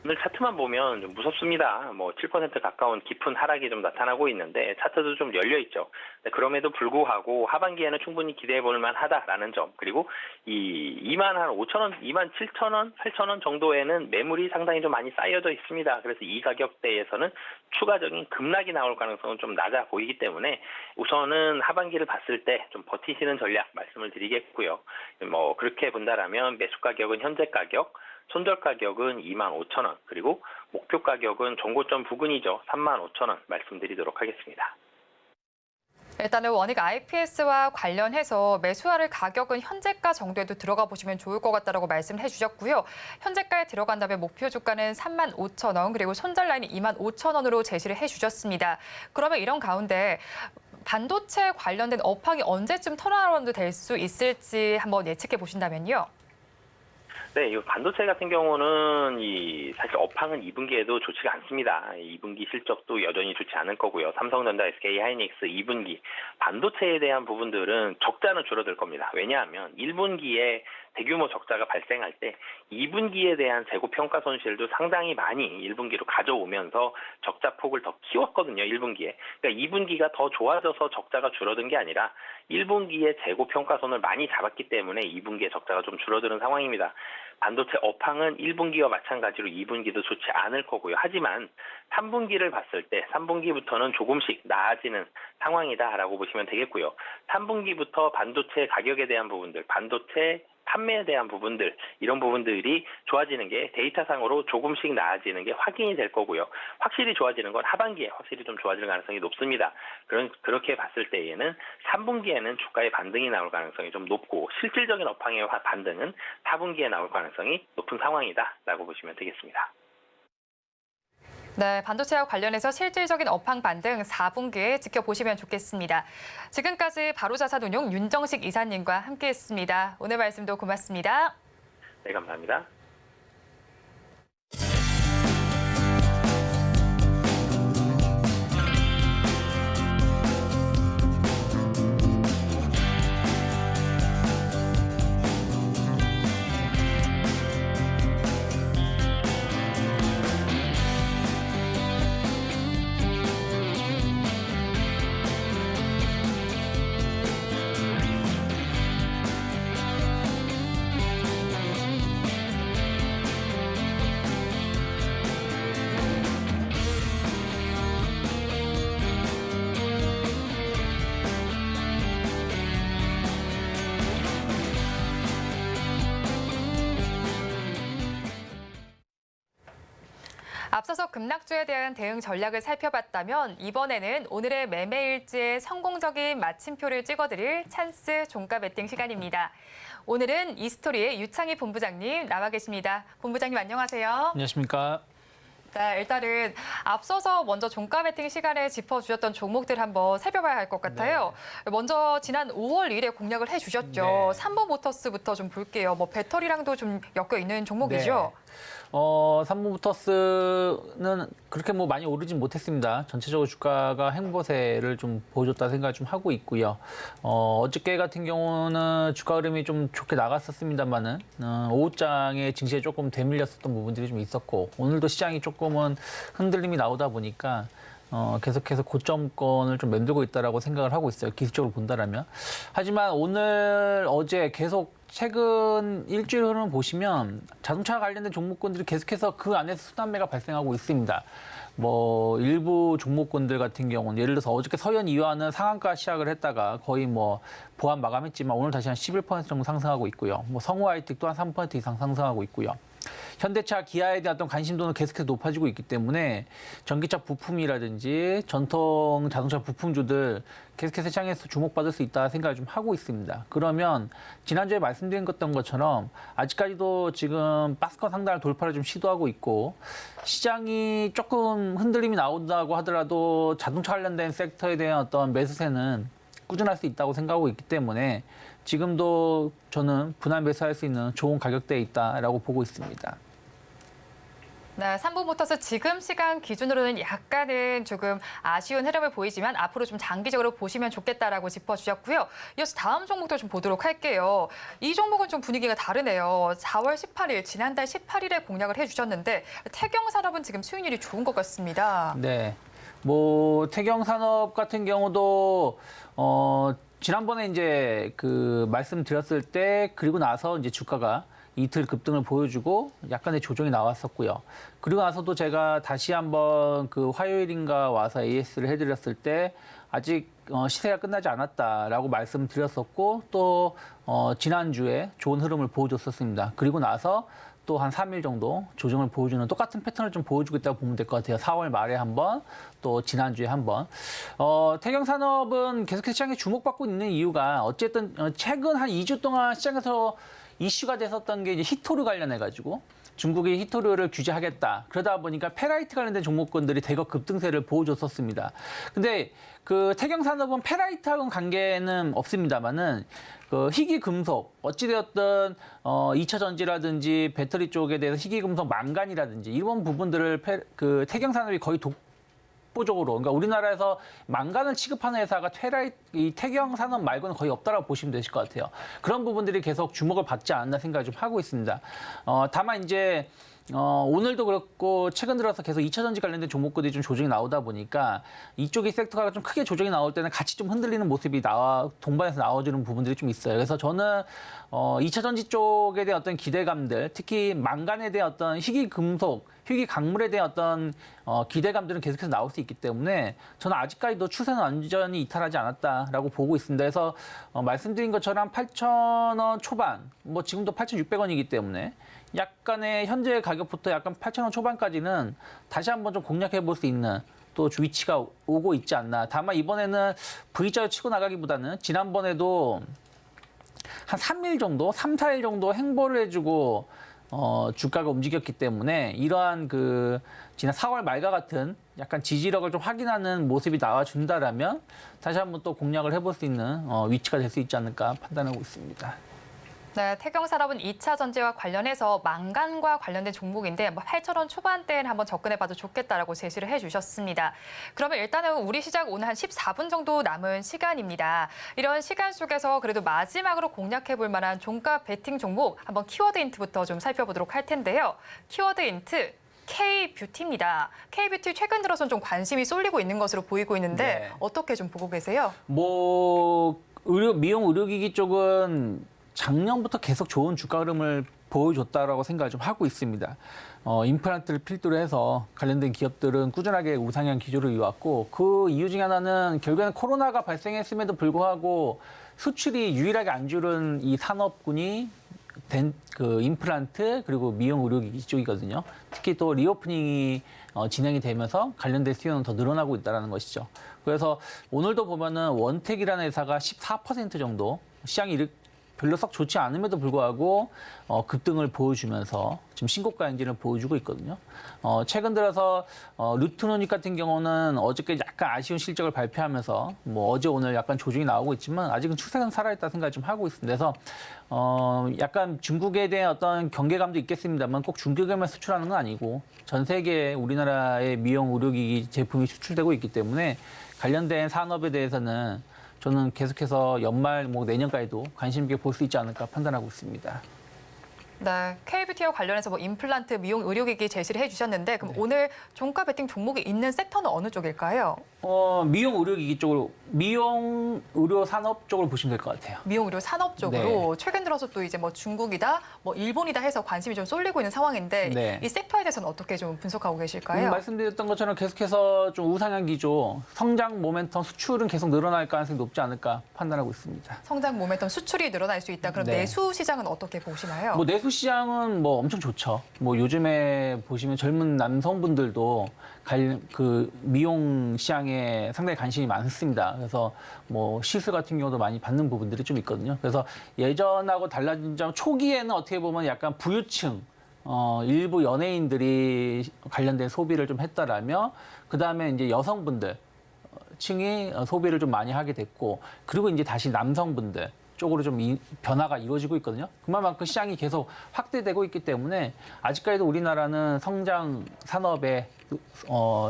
오늘 차트만 보면 좀 무섭습니다. 7% 가까운 깊은 하락이 좀 나타나고 있는데 차트도 좀 열려 있죠. 그럼에도 불구하고 하반기에는 충분히 기대해 볼 만하다라는 점, 그리고 이 2만 한 5천원, 2만 7천원, 8천원 정도에는 매물이 상당히 좀 많이 쌓여져 있습니다. 그래서 이 가격대에서는 추가적인 급락이 나올 가능성은 좀 낮아 보이기 때문에 우선은 하반기를 봤을 때 좀 버티시는 전략 말씀을 드리겠고요. 그렇게 본다라면 매수 가격은 현재 가격, 손절 가격은 25,000원, 그리고 목표 가격은 정고점 부근이죠. 35,000원 말씀드리도록 하겠습니다.
일단은 원익 IPS와 관련해서 매수할 가격은 현재가 정도에도 들어가 보시면 좋을 것 같다라고 말씀을 해주셨고요. 현재가에 들어간다면 목표 주가는 35,000원, 그리고 손절 라인이 25,000원으로 제시를 해주셨습니다. 그러면 이런 가운데 반도체 관련된 업황이 언제쯤 턴어라운드 될 수 있을지 한번 예측해 보신다면요.
네, 이 반도체 같은 경우는 사실 업황은 2분기에도 좋지가 않습니다. 2분기 실적도 여전히 좋지 않을 거고요. 삼성전자, SK 하이닉스 2분기 반도체에 대한 부분들은 적자는 줄어들 겁니다. 왜냐하면 1분기에 대규모 적자가 발생할 때 2분기에 대한 재고 평가 손실도 상당히 많이 1분기로 가져오면서 적자 폭을 더 키웠거든요. 1분기에. 그러니까 2분기가 더 좋아져서 적자가 줄어든 게 아니라 1분기에 재고 평가손을 많이 잡았기 때문에 2분기에 적자가 좀 줄어드는 상황입니다. 반도체 업황은 1분기와 마찬가지로 2분기도 좋지 않을 거고요. 하지만 3분기를 봤을 때 3분기부터는 조금씩 나아지는 상황이다라고 보시면 되겠고요. 3분기부터 반도체 가격에 대한 부분들, 반도체 판매에 대한 부분들, 이런 부분들이 좋아지는 게 데이터상으로 조금씩 나아지는 게 확인이 될 거고요. 확실히 좋아지는 건 하반기에 확실히 좀 좋아질 가능성이 높습니다. 그렇게 봤을 때에는 3분기에는 주가의 반등이 나올 가능성이 좀 높고, 실질적인 업황의 반등은 4분기에 나올 가능성이 높은 상황이다라고 보시면 되겠습니다.
네, 반도체와 관련해서 실질적인 업황 반등 4분기에 지켜보시면 좋겠습니다. 지금까지 바로자산운용 윤정식 이사님과 함께했습니다. 오늘 말씀도 고맙습니다.
네, 감사합니다.
앞서서 급락주에 대한 대응 전략을 살펴봤다면 이번에는 오늘의 매매 일지에 성공적인 마침표를 찍어드릴 찬스 종가 베팅 시간입니다. 오늘은 이스토리의 유창희 본부장님 나와 계십니다. 본부장님 안녕하세요.
안녕하십니까.
네, 일단은 앞서서 먼저 종가 베팅 시간에 짚어주셨던 종목들 한번 살펴봐야 할 것 같아요. 네. 먼저 지난 5월 1일에 공략을 해주셨죠.
네.
삼보모터스부터 좀 볼게요. 배터리랑도 좀 엮여 있는 종목이죠.
네. 삼보모터스는 그렇게 뭐 많이 오르진 못했습니다. 전체적으로 주가가 행보세를 좀 보여줬다 생각을 좀 하고 있고요. 어저께 같은 경우는 주가 흐름이 좀 좋게 나갔었습니다만은 오후장에 증시에 조금 되밀렸었던 부분들이 좀 있었고 오늘도 시장이 조금은 흔들림이 나오다 보니까 계속해서 고점권을 좀 만들고 있다라고 생각을 하고 있어요. 기술적으로 본다라면. 하지만 오늘, 어제 계속 최근 일주일 흐름을 보시면 자동차 관련된 종목군들이 계속해서 그 안에서 순환매가 발생하고 있습니다. 뭐 일부 종목군들 같은 경우는 예를 들어서 어저께 서현 이화는 상한가 시작을 했다가 거의 뭐 보합 마감했지만 오늘 다시 한 11% 정도 상승하고 있고요. 뭐 성우 하이텍 또한 3% 이상 상승하고 있고요. 현대차, 기아에 대한 어떤 관심도는 계속해서 높아지고 있기 때문에 전기차 부품이라든지 전통 자동차 부품주들 계속해서 시장에서 주목받을 수 있다 생각을 좀 하고 있습니다. 그러면 지난주에 말씀드린 것처럼 아직까지도 지금 박스권 상단을 돌파를 좀 시도하고 있고 시장이 조금 흔들림이 나온다고 하더라도 자동차 관련된 섹터에 대한 어떤 매수세는 꾸준할 수 있다고 생각하고 있기 때문에 지금도 저는 분할 매수할 수 있는 좋은 가격대에 있다라고 보고 있습니다.
네, 삼보모터스 지금 시간 기준으로는 약간은 조금 아쉬운 흐름을 보이지만 앞으로 좀 장기적으로 보시면 좋겠다라고 짚어주셨고요. 이어서 다음 종목도 좀 보도록 할게요. 이 종목은 좀 분위기가 다르네요. 4월 18일, 지난달 18일에 공략을 해주셨는데 태경산업은 지금 수익률이 좋은 것 같습니다.
네, 뭐 태경산업 같은 경우도 지난번에 이제 그 말씀드렸을 때 그리고 나서 이제 주가가 이틀 급등을 보여주고 약간의 조정이 나왔었고요. 그리고 나서도 제가 다시 한번 그 화요일인가 와서 AS를 해드렸을 때 아직 시세가 끝나지 않았다라고 말씀드렸었고 또 지난주에 좋은 흐름을 보여줬었습니다. 그리고 나서 또 한 3일 정도 조정을 보여주는 똑같은 패턴을 좀 보여주고 있다고 보면 될 것 같아요. 4월 말에 한 번, 또 지난주에 한 번. 태경산업은 계속해서 시장에 주목받고 있는 이유가 어쨌든 최근 한 2주 동안 시장에서 이슈가 됐었던 게 이제 히토류 관련해가지고 중국이 히토류를 규제하겠다. 그러다 보니까 페라이트 관련된 종목군들이 대거 급등세를 보여줬었습니다. 근데 그 태경산업은 페라이트하고는 관계는 없습니다만은 그 희귀금속, 어찌되었든 2차 전지라든지 배터리 쪽에 대해서 희귀금속 망간이라든지 이런 부분들을 그 태경산업이 거의 독보적으로, 그러니까 우리나라에서 망간을 취급하는 회사가 이 태경산업 말고는 거의 없다라고 보시면 되실 것 같아요. 그런 부분들이 계속 주목을 받지 않나 생각을 좀 하고 있습니다. 다만 이제 오늘도 그렇고 최근 들어서 계속 2차 전지 관련된 종목들이 좀 조정이 나오다 보니까 이쪽의 섹터가 좀 크게 조정이 나올 때는 같이 좀 흔들리는 모습이 동반해서 나와주는 부분들이 좀 있어요. 그래서 저는 2차 전지 쪽에 대한 어떤 기대감들, 특히 망간에 대한 어떤 희귀 금속, 희귀 강물에 대한 어떤 기대감들은 계속해서 나올 수 있기 때문에 저는 아직까지도 추세는 완전히 이탈하지 않았다라고 보고 있습니다. 그래서 말씀드린 것처럼 8,000원 초반, 뭐 지금도 8,600원이기 때문에 약간의 현재 가격부터 약간 8,000원 초반까지는 다시 한번 좀 공략해 볼 수 있는 또 위치가 오고 있지 않나. 다만 이번에는 V자로 치고 나가기보다는 지난번에도 한 3일 정도, 3, 4일 정도 행보를 해주고 주가가 움직였기 때문에 이러한 그 지난 4월 말과 같은 약간 지지력을 좀 확인하는 모습이 나와준다라면 다시 한번 또 공략을 해볼 수 있는 위치가 될 수 있지 않을까 판단하고 있습니다.
네, 태경산업은 2차 전지와 관련해서 망간과 관련된 종목인데 8,000원 초반대에는 한번 접근해봐도 좋겠다라고 제시를 해주셨습니다. 그러면 일단은 우리 시작 오늘 한 14분 정도 남은 시간입니다. 이런 시간 속에서 그래도 마지막으로 공략해볼 만한 종가 베팅 종목 한번 키워드 힌트부터 좀 살펴보도록 할 텐데요. 키워드 힌트. K-뷰티입니다. K-뷰티 최근 들어서는 좀 관심이 쏠리고 있는 것으로 보이고 있는데
네.
어떻게 좀 보고 계세요?
뭐 미용 의료기기 쪽은 작년부터 계속 좋은 주가 흐름을 보여줬다라고 생각을 좀 하고 있습니다. 임플란트를 필두로 해서 관련된 기업들은 꾸준하게 우상향 기조를 이어왔고 그 이유 중에 하나는 결국에는 코로나가 발생했음에도 불구하고 수출이 유일하게 안 줄은 이 산업군이 그 임플란트 그리고 미용 의료기기 쪽이거든요. 특히 또 리오프닝이 진행이 되면서 관련된 수요는 더 늘어나고 있다는 것이죠. 그래서 오늘도 보면은 원택이라는 회사가 14% 정도 시장이 별로 썩 좋지 않음에도 불구하고 급등을 보여주면서 지금 신고가 행진을 보여주고 있거든요. 최근 들어서 루트노닉 같은 경우는 어저께 약간 약간 아쉬운 실적을 발표하면서 뭐 어제 오늘 약간 조정이 나오고 있지만 아직은 추세는 살아있다 생각을 좀 하고 있습니다. 그래서 약간 중국에 대한 어떤 경계감도 있겠습니다만 꼭 중국에만 수출하는 건 아니고 전 세계에 우리나라의 미용 의료기기 제품이 수출되고 있기 때문에 관련된 산업에 대해서는 저는 계속해서 연말 뭐 내년까지도 관심 있게 볼 수 있지 않을까 판단하고 있습니다.
네, K뷰티와 관련해서 뭐 임플란트, 미용 의료기기 제시를 해주셨는데 그럼 오늘 종가 베팅 종목이 있는 섹터는 어느 쪽일까요?
미용 의료기기 쪽으로, 미용 의료 산업 쪽으로 보시면 될 것 같아요.
미용 의료 산업 쪽으로 최근 들어서 또 이제 뭐 중국이다, 뭐 일본이다 해서 관심이 좀 쏠리고 있는 상황인데
네.
이 섹터에 대해서는 어떻게 좀 분석하고 계실까요?
말씀드렸던 것처럼 계속해서 좀 우상향 기조, 성장 모멘텀 수출은 계속 늘어날 가능성이 높지 않을까 판단하고 있습니다.
성장 모멘텀 수출이 늘어날 수 있다. 그럼
네.
내수 시장은 어떻게 보시나요?
뭐 내수 시장은 뭐 엄청 좋죠. 뭐 요즘에 보시면 젊은 남성분들도 그 미용 시장에 상당히 관심이 많습니다. 그래서 뭐 시술 같은 경우도 많이 받는 부분들이 좀 있거든요. 그래서 예전하고 달라진 점 초기에는 어떻게 보면 약간 부유층 일부 연예인들이 관련된 소비를 좀 했다라면 그다음에 이제 여성분들 층이 소비를 좀 많이 하게 됐고 그리고 이제 다시 남성분들 쪽으로 좀 변화가 이루어지고 있거든요. 그만큼 시장이 계속 확대되고 있기 때문에 아직까지도 우리나라는 성장 산업에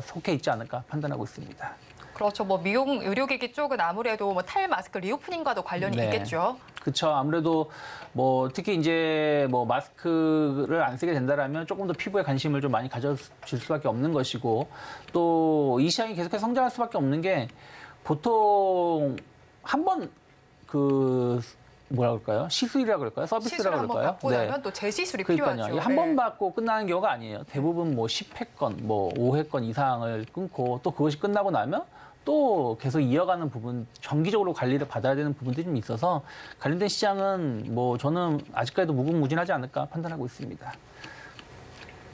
속해 있지 않을까 판단하고 있습니다.
그렇죠. 뭐 미용 의료기기 쪽은 아무래도 뭐 탈마스크 리오프닝과도 관련이
네.
있겠죠.
그렇죠. 아무래도 뭐 특히 이제 뭐 마스크를 안 쓰게 된다라면 조금 더 피부에 관심을 좀 많이 가져질 수밖에 없는 것이고 또 이 시장이 계속해서 성장할 수밖에 없는 게 보통 한번 뭐라 그럴까요? 시술이라 그럴까요? 서비스라
시술을 한번
그럴까요?
받고 나면 또 재시술이 필요하죠.
한 번
네.
받고 끝나는 경우가 아니에요. 대부분 뭐 10회건, 뭐 5회건 이상을 끊고 또 그것이 끝나고 나면 또 계속 이어가는 부분, 정기적으로 관리를 받아야 되는 부분들이 좀 있어서 관련된 시장은 뭐 저는 아직까지도 무궁무진하지 않을까 판단하고 있습니다.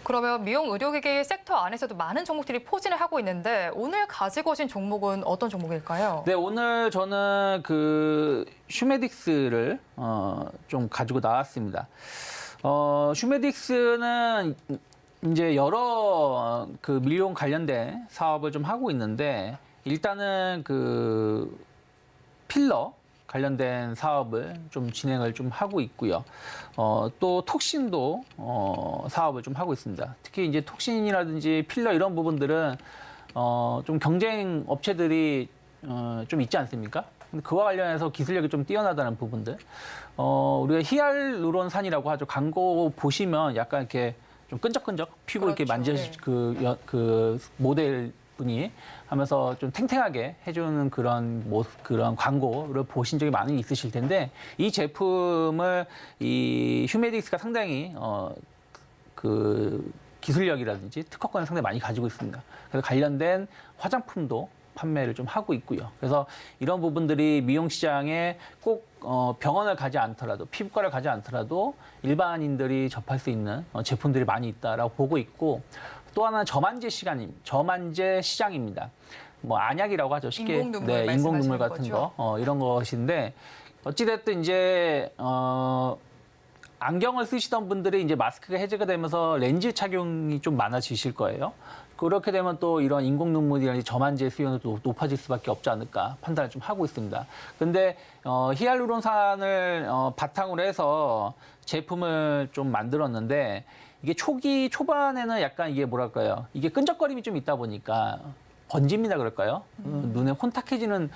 그러면 미용 의료기기 섹터 안에서도 많은 종목들이 포진을 하고 있는데 오늘 가지고 오신 종목은 어떤 종목일까요?
네, 오늘 저는 그 슈메딕스를 좀 가지고 나왔습니다. 슈메딕스는 이제 여러 그 미용 관련된 사업을 좀 하고 있는데 일단은 그 필러 관련된 사업을 좀 진행을 좀 하고 있고요. 또 톡신도 사업을 좀 하고 있습니다. 특히 이제 톡신이라든지 필러 이런 부분들은 좀 경쟁 업체들이 좀 있지 않습니까? 근데 그와 관련해서 기술력이 좀 뛰어나다는 부분들. 우리가 히알루론산이라고 하죠. 광고 보시면 약간 이렇게 좀 끈적끈적 피부 이렇게
그렇죠.
만져 그 모델 분이 하면서 좀 탱탱하게 해주는 그런 광고를 보신 적이 많이 있으실 텐데 이 제품을 이 휴메딕스가 상당히 그 기술력이라든지 특허권을 상당히 많이 가지고 있습니다. 그래서 관련된 화장품도 판매를 좀 하고 있고요. 그래서 이런 부분들이 미용 시장에 꼭 병원을 가지 않더라도 피부과를 가지 않더라도 일반인들이 접할 수 있는 제품들이 많이 있다라고 보고 있고 또 하나는 저만제 시장입니다. 뭐 안약이라고 하죠. 쉽게
인공눈물
인공눈물 같은
거죠?
거 이런 것인데 어찌됐든 이제 안경을 쓰시던 분들이 이제 마스크가 해제가 되면서 렌즈 착용이 좀 많아지실 거예요. 그렇게 되면 또 이런 인공눈물이라든지 저만제 수요는 또 높아질 수밖에 없지 않을까 판단을 좀 하고 있습니다. 근데 히알루론산을 바탕으로 해서 제품을 좀 만들었는데 이게 초반에는 약간 이게 뭐랄까요? 이게 끈적거림이 좀 있다 보니까 번짐이라 그럴까요? 눈에 혼탁해지는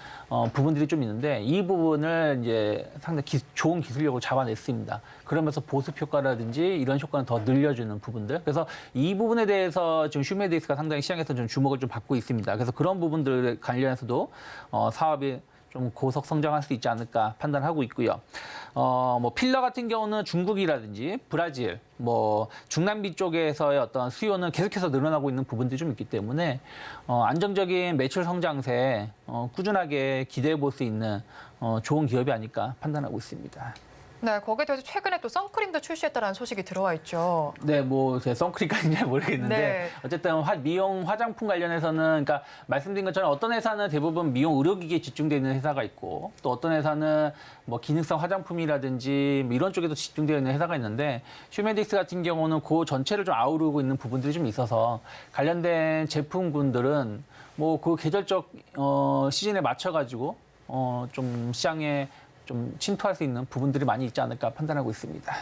부분들이 좀 있는데 이 부분을 이제 상당히 좋은 기술력으로 잡아냈습니다. 그러면서 보습 효과라든지 이런 효과는 더 늘려주는 부분들. 그래서 이 부분에 대해서 지금 슈메딕스가 상당히 시장에서 좀 주목을 좀 받고 있습니다. 그래서 그런 부분들 관련해서도 사업이 좀 고속 성장할 수 있지 않을까 판단하고 있고요. 뭐 필러 같은 경우는 중국이라든지 브라질, 뭐 중남미 쪽에서의 어떤 수요는 계속해서 늘어나고 있는 부분들이 좀 있기 때문에 안정적인 매출 성장세 꾸준하게 기대해 볼 수 있는 좋은 기업이 아닐까 판단하고 있습니다.
네, 거기에 대해서 최근에 또 선크림도 출시했다는 소식이 들어와 있죠.
네, 뭐 제 선크림까지는 잘 모르겠는데
네.
어쨌든 미용 화장품 관련해서는 그러니까 말씀드린 것처럼 어떤 회사는 대부분 미용 의료기기에 집중되어 있는 회사가 있고 또 어떤 회사는 뭐 기능성 화장품이라든지 뭐 이런 쪽에도 집중되어 있는 회사가 있는데 휴메딕스 같은 경우는 그 전체를 좀 아우르고 있는 부분들이 좀 있어서 관련된 제품군들은 뭐 그 계절적 시즌에 맞춰가지고 좀 시장에 좀 침투할 수 있는 부분들이 많이 있지 않을까 판단하고 있습니다.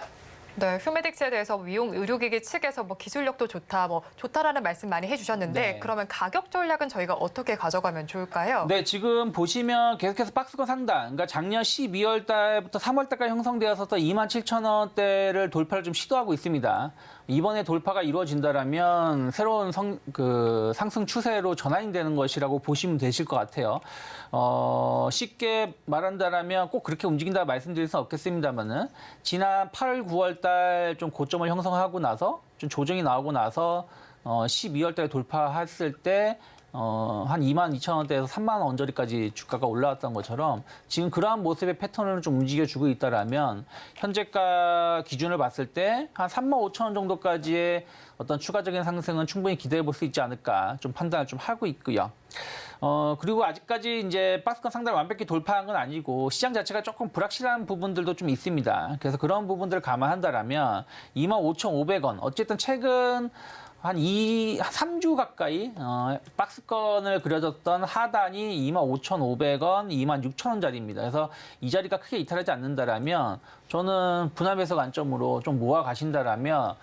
네, 휴메딕스에 대해서 미용 의료기기 측에서 뭐 기술력도 좋다, 뭐 좋다라는 말씀 많이 해주셨는데
네.
그러면 가격 전략은 저희가 어떻게 가져가면 좋을까요?
네, 지금 보시면 계속해서 박스권 상단, 그러니까 작년 12월 달부터 3월 달까지 형성되어서 27,000원대를 돌파를 좀 시도하고 있습니다. 이번에 돌파가 이루어진다라면 새로운 상승 추세로 전환이 되는 것이라고 보시면 되실 것 같아요. 쉽게 말한다라면 꼭 그렇게 움직인다 말씀드릴 수는 없겠습니다만은 지난 8월, 9월 달 좀 고점을 형성하고 나서 좀 조정이 나오고 나서 12월 달에 돌파했을 때 한 22,000원대에서 3만 원 언저리까지 주가가 올라왔던 것처럼 지금 그러한 모습의 패턴을 좀 움직여주고 있다라면 현재가 기준을 봤을 때 한 35,000원 정도까지의 어떤 추가적인 상승은 충분히 기대해 볼 수 있지 않을까 좀 판단을 좀 하고 있고요. 그리고 아직까지 이제 박스권 상단을 완벽히 돌파한 건 아니고 시장 자체가 조금 불확실한 부분들도 좀 있습니다. 그래서 그런 부분들을 감안한다라면 25,500원 어쨌든 최근 한 3주 가까이 박스권을 그려졌던 하단이 25,500원, 26,000원짜리입니다. 그래서 이 자리가 크게 이탈하지 않는다라면 저는 분할 해석 관점으로 좀 모아 가신다라면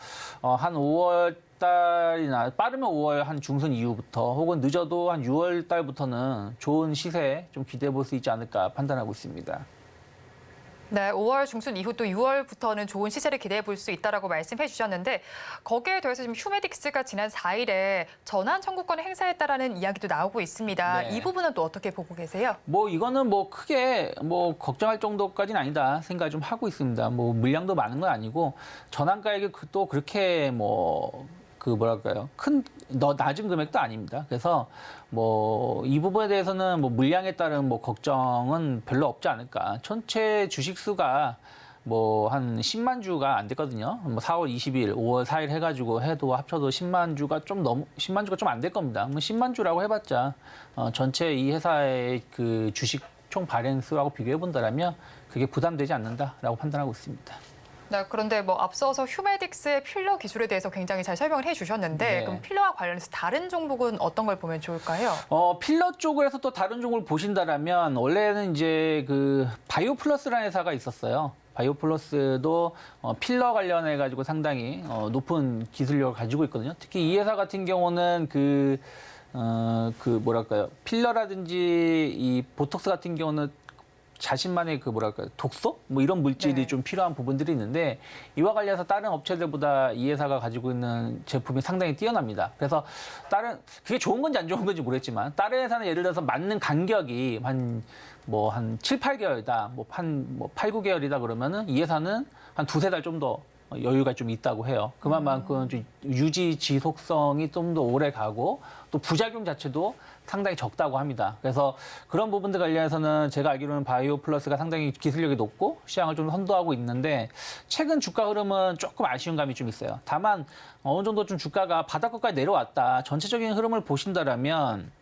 한 5월 달이나 빠르면 5월 한 중순 이후부터 혹은 늦어도 한 6월 달부터는 좋은 시세 좀 기대해 볼 수 있지 않을까 판단하고 있습니다.
네, 5월 중순 이후 또 6월부터는 좋은 시세를 기대해 볼 수 있다라고 말씀해 주셨는데 거기에 더해서 지금 휴메딕스가 지난 4일에 전환 청구권을 행사했다라는 이야기도 나오고 있습니다.
네.
이 부분은 또 어떻게 보고 계세요?
뭐 이거는 뭐 크게 뭐 걱정할 정도까지는 아니다 생각을 좀 하고 있습니다. 뭐 물량도 많은 건 아니고 전환가액이 또 그렇게 뭐 뭐랄까요 낮은 금액도 아닙니다. 그래서 뭐 이 부분에 대해서는 뭐 물량에 따른 뭐 걱정은 별로 없지 않을까. 전체 주식 수가 뭐 한 10만 주가 안 됐거든요. 뭐 4월 20일, 5월 4일 해가지고 해도 합쳐도 10만 주가 좀 안 될 겁니다. 뭐 10만 주라고 해봤자 전체 이 회사의 그 주식 총 발행 수하고 비교해 본다라면 그게 부담되지 않는다라고 판단하고 있습니다.
네, 그런데 뭐 앞서서 휴메딕스의 필러 기술에 대해서 굉장히 잘 설명을 해주셨는데
네.
그럼 필러와 관련해서 다른 종목은 어떤 걸 보면 좋을까요?
필러 쪽에서 또 다른 종목을 보신다라면 원래는 이제 그 바이오 플러스라는 회사가 있었어요. 바이오 플러스도 필러 관련해 가지고 상당히 높은 기술력을 가지고 있거든요. 특히 이 회사 같은 경우는 뭐랄까요 필러라든지 이 보톡스 같은 경우는 자신만의 독소? 뭐 이런 물질이
네.
좀 필요한 부분들이 있는데 이와 관련해서 다른 업체들보다 이 회사가 가지고 있는 제품이 상당히 뛰어납니다. 그래서 그게 좋은 건지 안 좋은 건지 모르겠지만 다른 회사는 예를 들어서 맞는 간격이 한 7, 8개월이다. 한 8, 9개월이다 그러면은 이 회사는 한 2, 3달 좀 더 여유가 좀 있다고 해요. 그만큼 좀 유지 지속성이 좀 더 오래 가고 또 부작용 자체도 상당히 적다고 합니다. 그래서 그런 부분들 관련해서는 제가 알기로는 바이오 플러스가 상당히 기술력이 높고 시장을 좀 선도하고 있는데 최근 주가 흐름은 조금 아쉬운 감이 좀 있어요. 다만 어느 정도 좀 주가가 바닥권까지 내려왔다. 전체적인 흐름을 보신다라면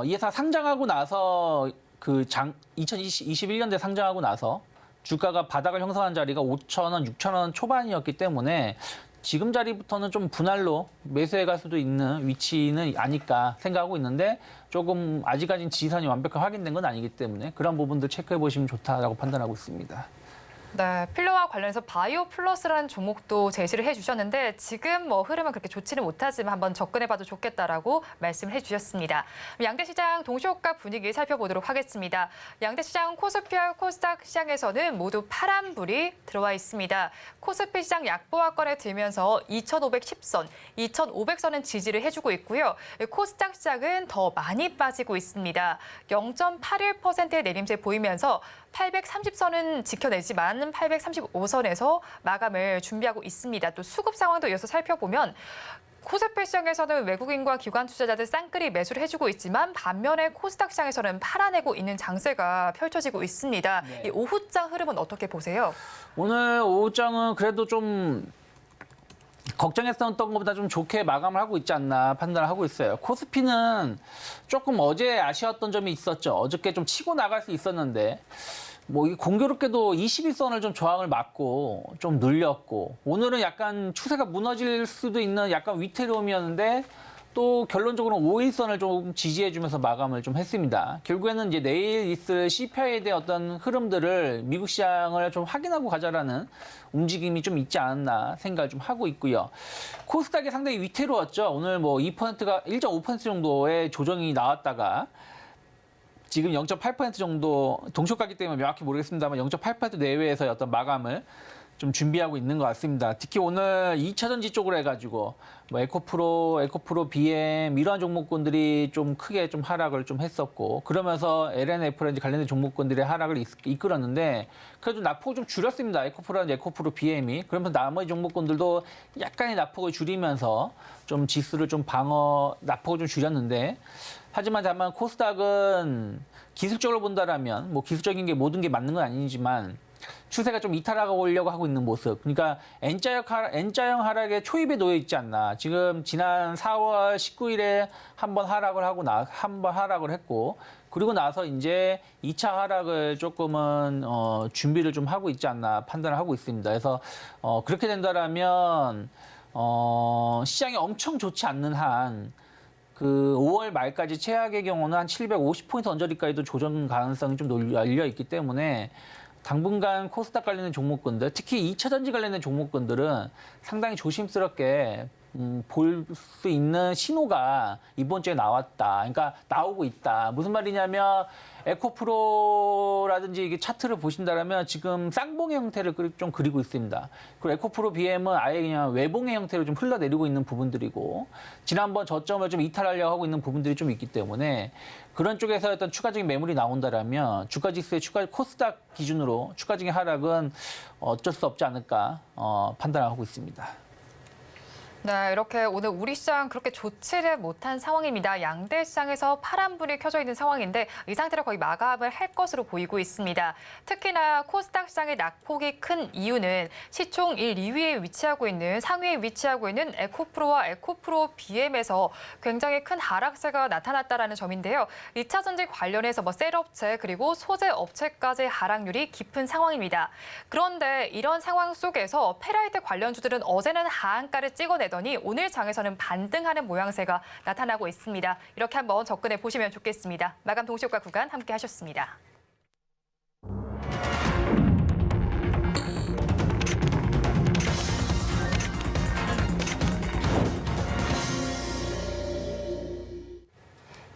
이 회사 상장하고 나서 2021년도에 상장하고 나서 주가가 바닥을 형성한 자리가 5,000원, 6,000원 초반이었기 때문에 지금 자리부터는 좀 분할로 매수해 갈 수도 있는 위치는 아닐까 생각하고 있는데 조금 아직까지는 지지선이 완벽하게 확인된 건 아니기 때문에 그런 부분들 체크해 보시면 좋다라고 판단하고 있습니다.
네, 필러와 관련해서 바이오 플러스라는 종목도 제시를 해주셨는데 지금 뭐 흐름은 그렇게 좋지는 못하지만 한번 접근해봐도 좋겠다라고 말씀을 해주셨습니다. 양대 시장 동시효과 분위기 살펴보도록 하겠습니다. 양대 시장 코스피와 코스닥 시장에서는 모두 파란불이 들어와 있습니다. 코스피 시장 약보합권에 들면서 2,510선, 2,500선은 지지를 해주고 있고요. 코스닥 시장은 더 많이 빠지고 있습니다. 0.81%의 내림세 보이면서 830선은 지켜내지만 835선에서 마감을 준비하고 있습니다. 또 수급 상황도 이어서 살펴보면 코스피 시장에서는 외국인과 기관 투자자들 쌍끌이 매수를 해주고 있지만 반면에 코스닥 시장에서는 팔아내고 있는 장세가 펼쳐지고 있습니다.
네.
이 오후장 흐름은 어떻게 보세요?
오늘 오후장은 그래도 좀 걱정했었던 것보다 좀 좋게 마감을 하고 있지 않나 판단을 하고 있어요. 코스피는 조금 어제 아쉬웠던 점이 있었죠. 어저께 좀 치고 나갈 수 있었는데 뭐 이 공교롭게도 21선을 좀 저항을 맞고 좀 눌렸고 오늘은 약간 추세가 무너질 수도 있는 약간 위태로움이었는데 또 결론적으로 5일선을 좀 지지해주면서 마감을 좀 했습니다. 결국에는 이제 내일 있을 CPI에 대한 어떤 흐름들을 미국 시장을 좀 확인하고 가자라는 움직임이 좀 있지 않았나 생각을 좀 하고 있고요. 코스닥이 상당히 위태로웠죠. 오늘 뭐 2%가 1.5% 정도의 조정이 나왔다가 지금 0.8% 정도 동시가기 때문에 명확히 모르겠습니다만 0.8% 내외에서 어떤 마감을 좀 준비하고 있는 것 같습니다. 특히 오늘 2차전지 쪽으로 해가지고 뭐 에코프로, BM 이러한 종목군들이 좀 크게 좀 하락을 좀 했었고 그러면서 LNF라든지 관련된 종목군들의 하락을 이끌었는데 그래도 낙폭을 좀 줄였습니다. 에코프로, BM이 그러면서 나머지 종목군들도 약간의 낙폭을 줄이면서 좀 지수를 좀 낙폭을 좀 줄였는데 하지만 다만 코스닥은 기술적으로 본다라면 뭐 기술적인 게 모든 게 맞는 건 아니지만 추세가 좀 이탈하고 오려고 하고 있는 모습. 그러니까 N자형 하락의 초입에 놓여 있지 않나. 지금 지난 4월 19일에 한번 하락을 하고 한번 하락을 했고 그리고 나서 이제 2차 하락을 조금은 준비를 좀 하고 있지 않나 판단을 하고 있습니다. 그래서 그렇게 된다라면 시장이 엄청 좋지 않는 한 그 5월 말까지 최악의 경우는 한 750포인트 언저리까지도 조정 가능성이 좀 열려 있기 때문에 당분간 코스닥 관련된 종목군들, 특히 2차전지 관련된 종목군들은 상당히 조심스럽게 볼 수 있는 신호가 이번 주에 나왔다. 그러니까 나오고 있다. 무슨 말이냐면 에코프로라든지 이게 차트를 보신다면 지금 쌍봉의 형태를 좀 그리고 있습니다. 그리고 에코프로 BM은 아예 그냥 외봉의 형태로 좀 흘러내리고 있는 부분들이고 지난번 저점을 좀 이탈하려고 하고 있는 부분들이 좀 있기 때문에 그런 쪽에서 어떤 추가적인 매물이 나온다라면 주가지수의 코스닥 기준으로 추가적인 하락은 어쩔 수 없지 않을까 판단하고 있습니다.
네, 이렇게 오늘 우리 시장 그렇게 좋지를 못한 상황입니다. 양대 시장에서 파란불이 켜져 있는 상황인데 이 상태로 거의 마감을 할 것으로 보이고 있습니다. 특히나 코스닥 시장의 낙폭이 큰 이유는 시총 1, 2위에 위치하고 있는 상위에 위치하고 있는 에코프로와 에코프로 BM에서 굉장히 큰 하락세가 나타났다라는 점인데요. 2차 전지 관련해서 뭐 셀업체 그리고 소재 업체까지 하락률이 깊은 상황입니다. 그런데 이런 상황 속에서 페라이트 관련주들은 어제는 하한가를 찍어내더니 오늘 장에서는 반등하는 모양새가 나타나고 있습니다. 이렇게 한번 접근해 보시면 좋겠습니다. 마감 동시효과 구간 함께 하셨습니다.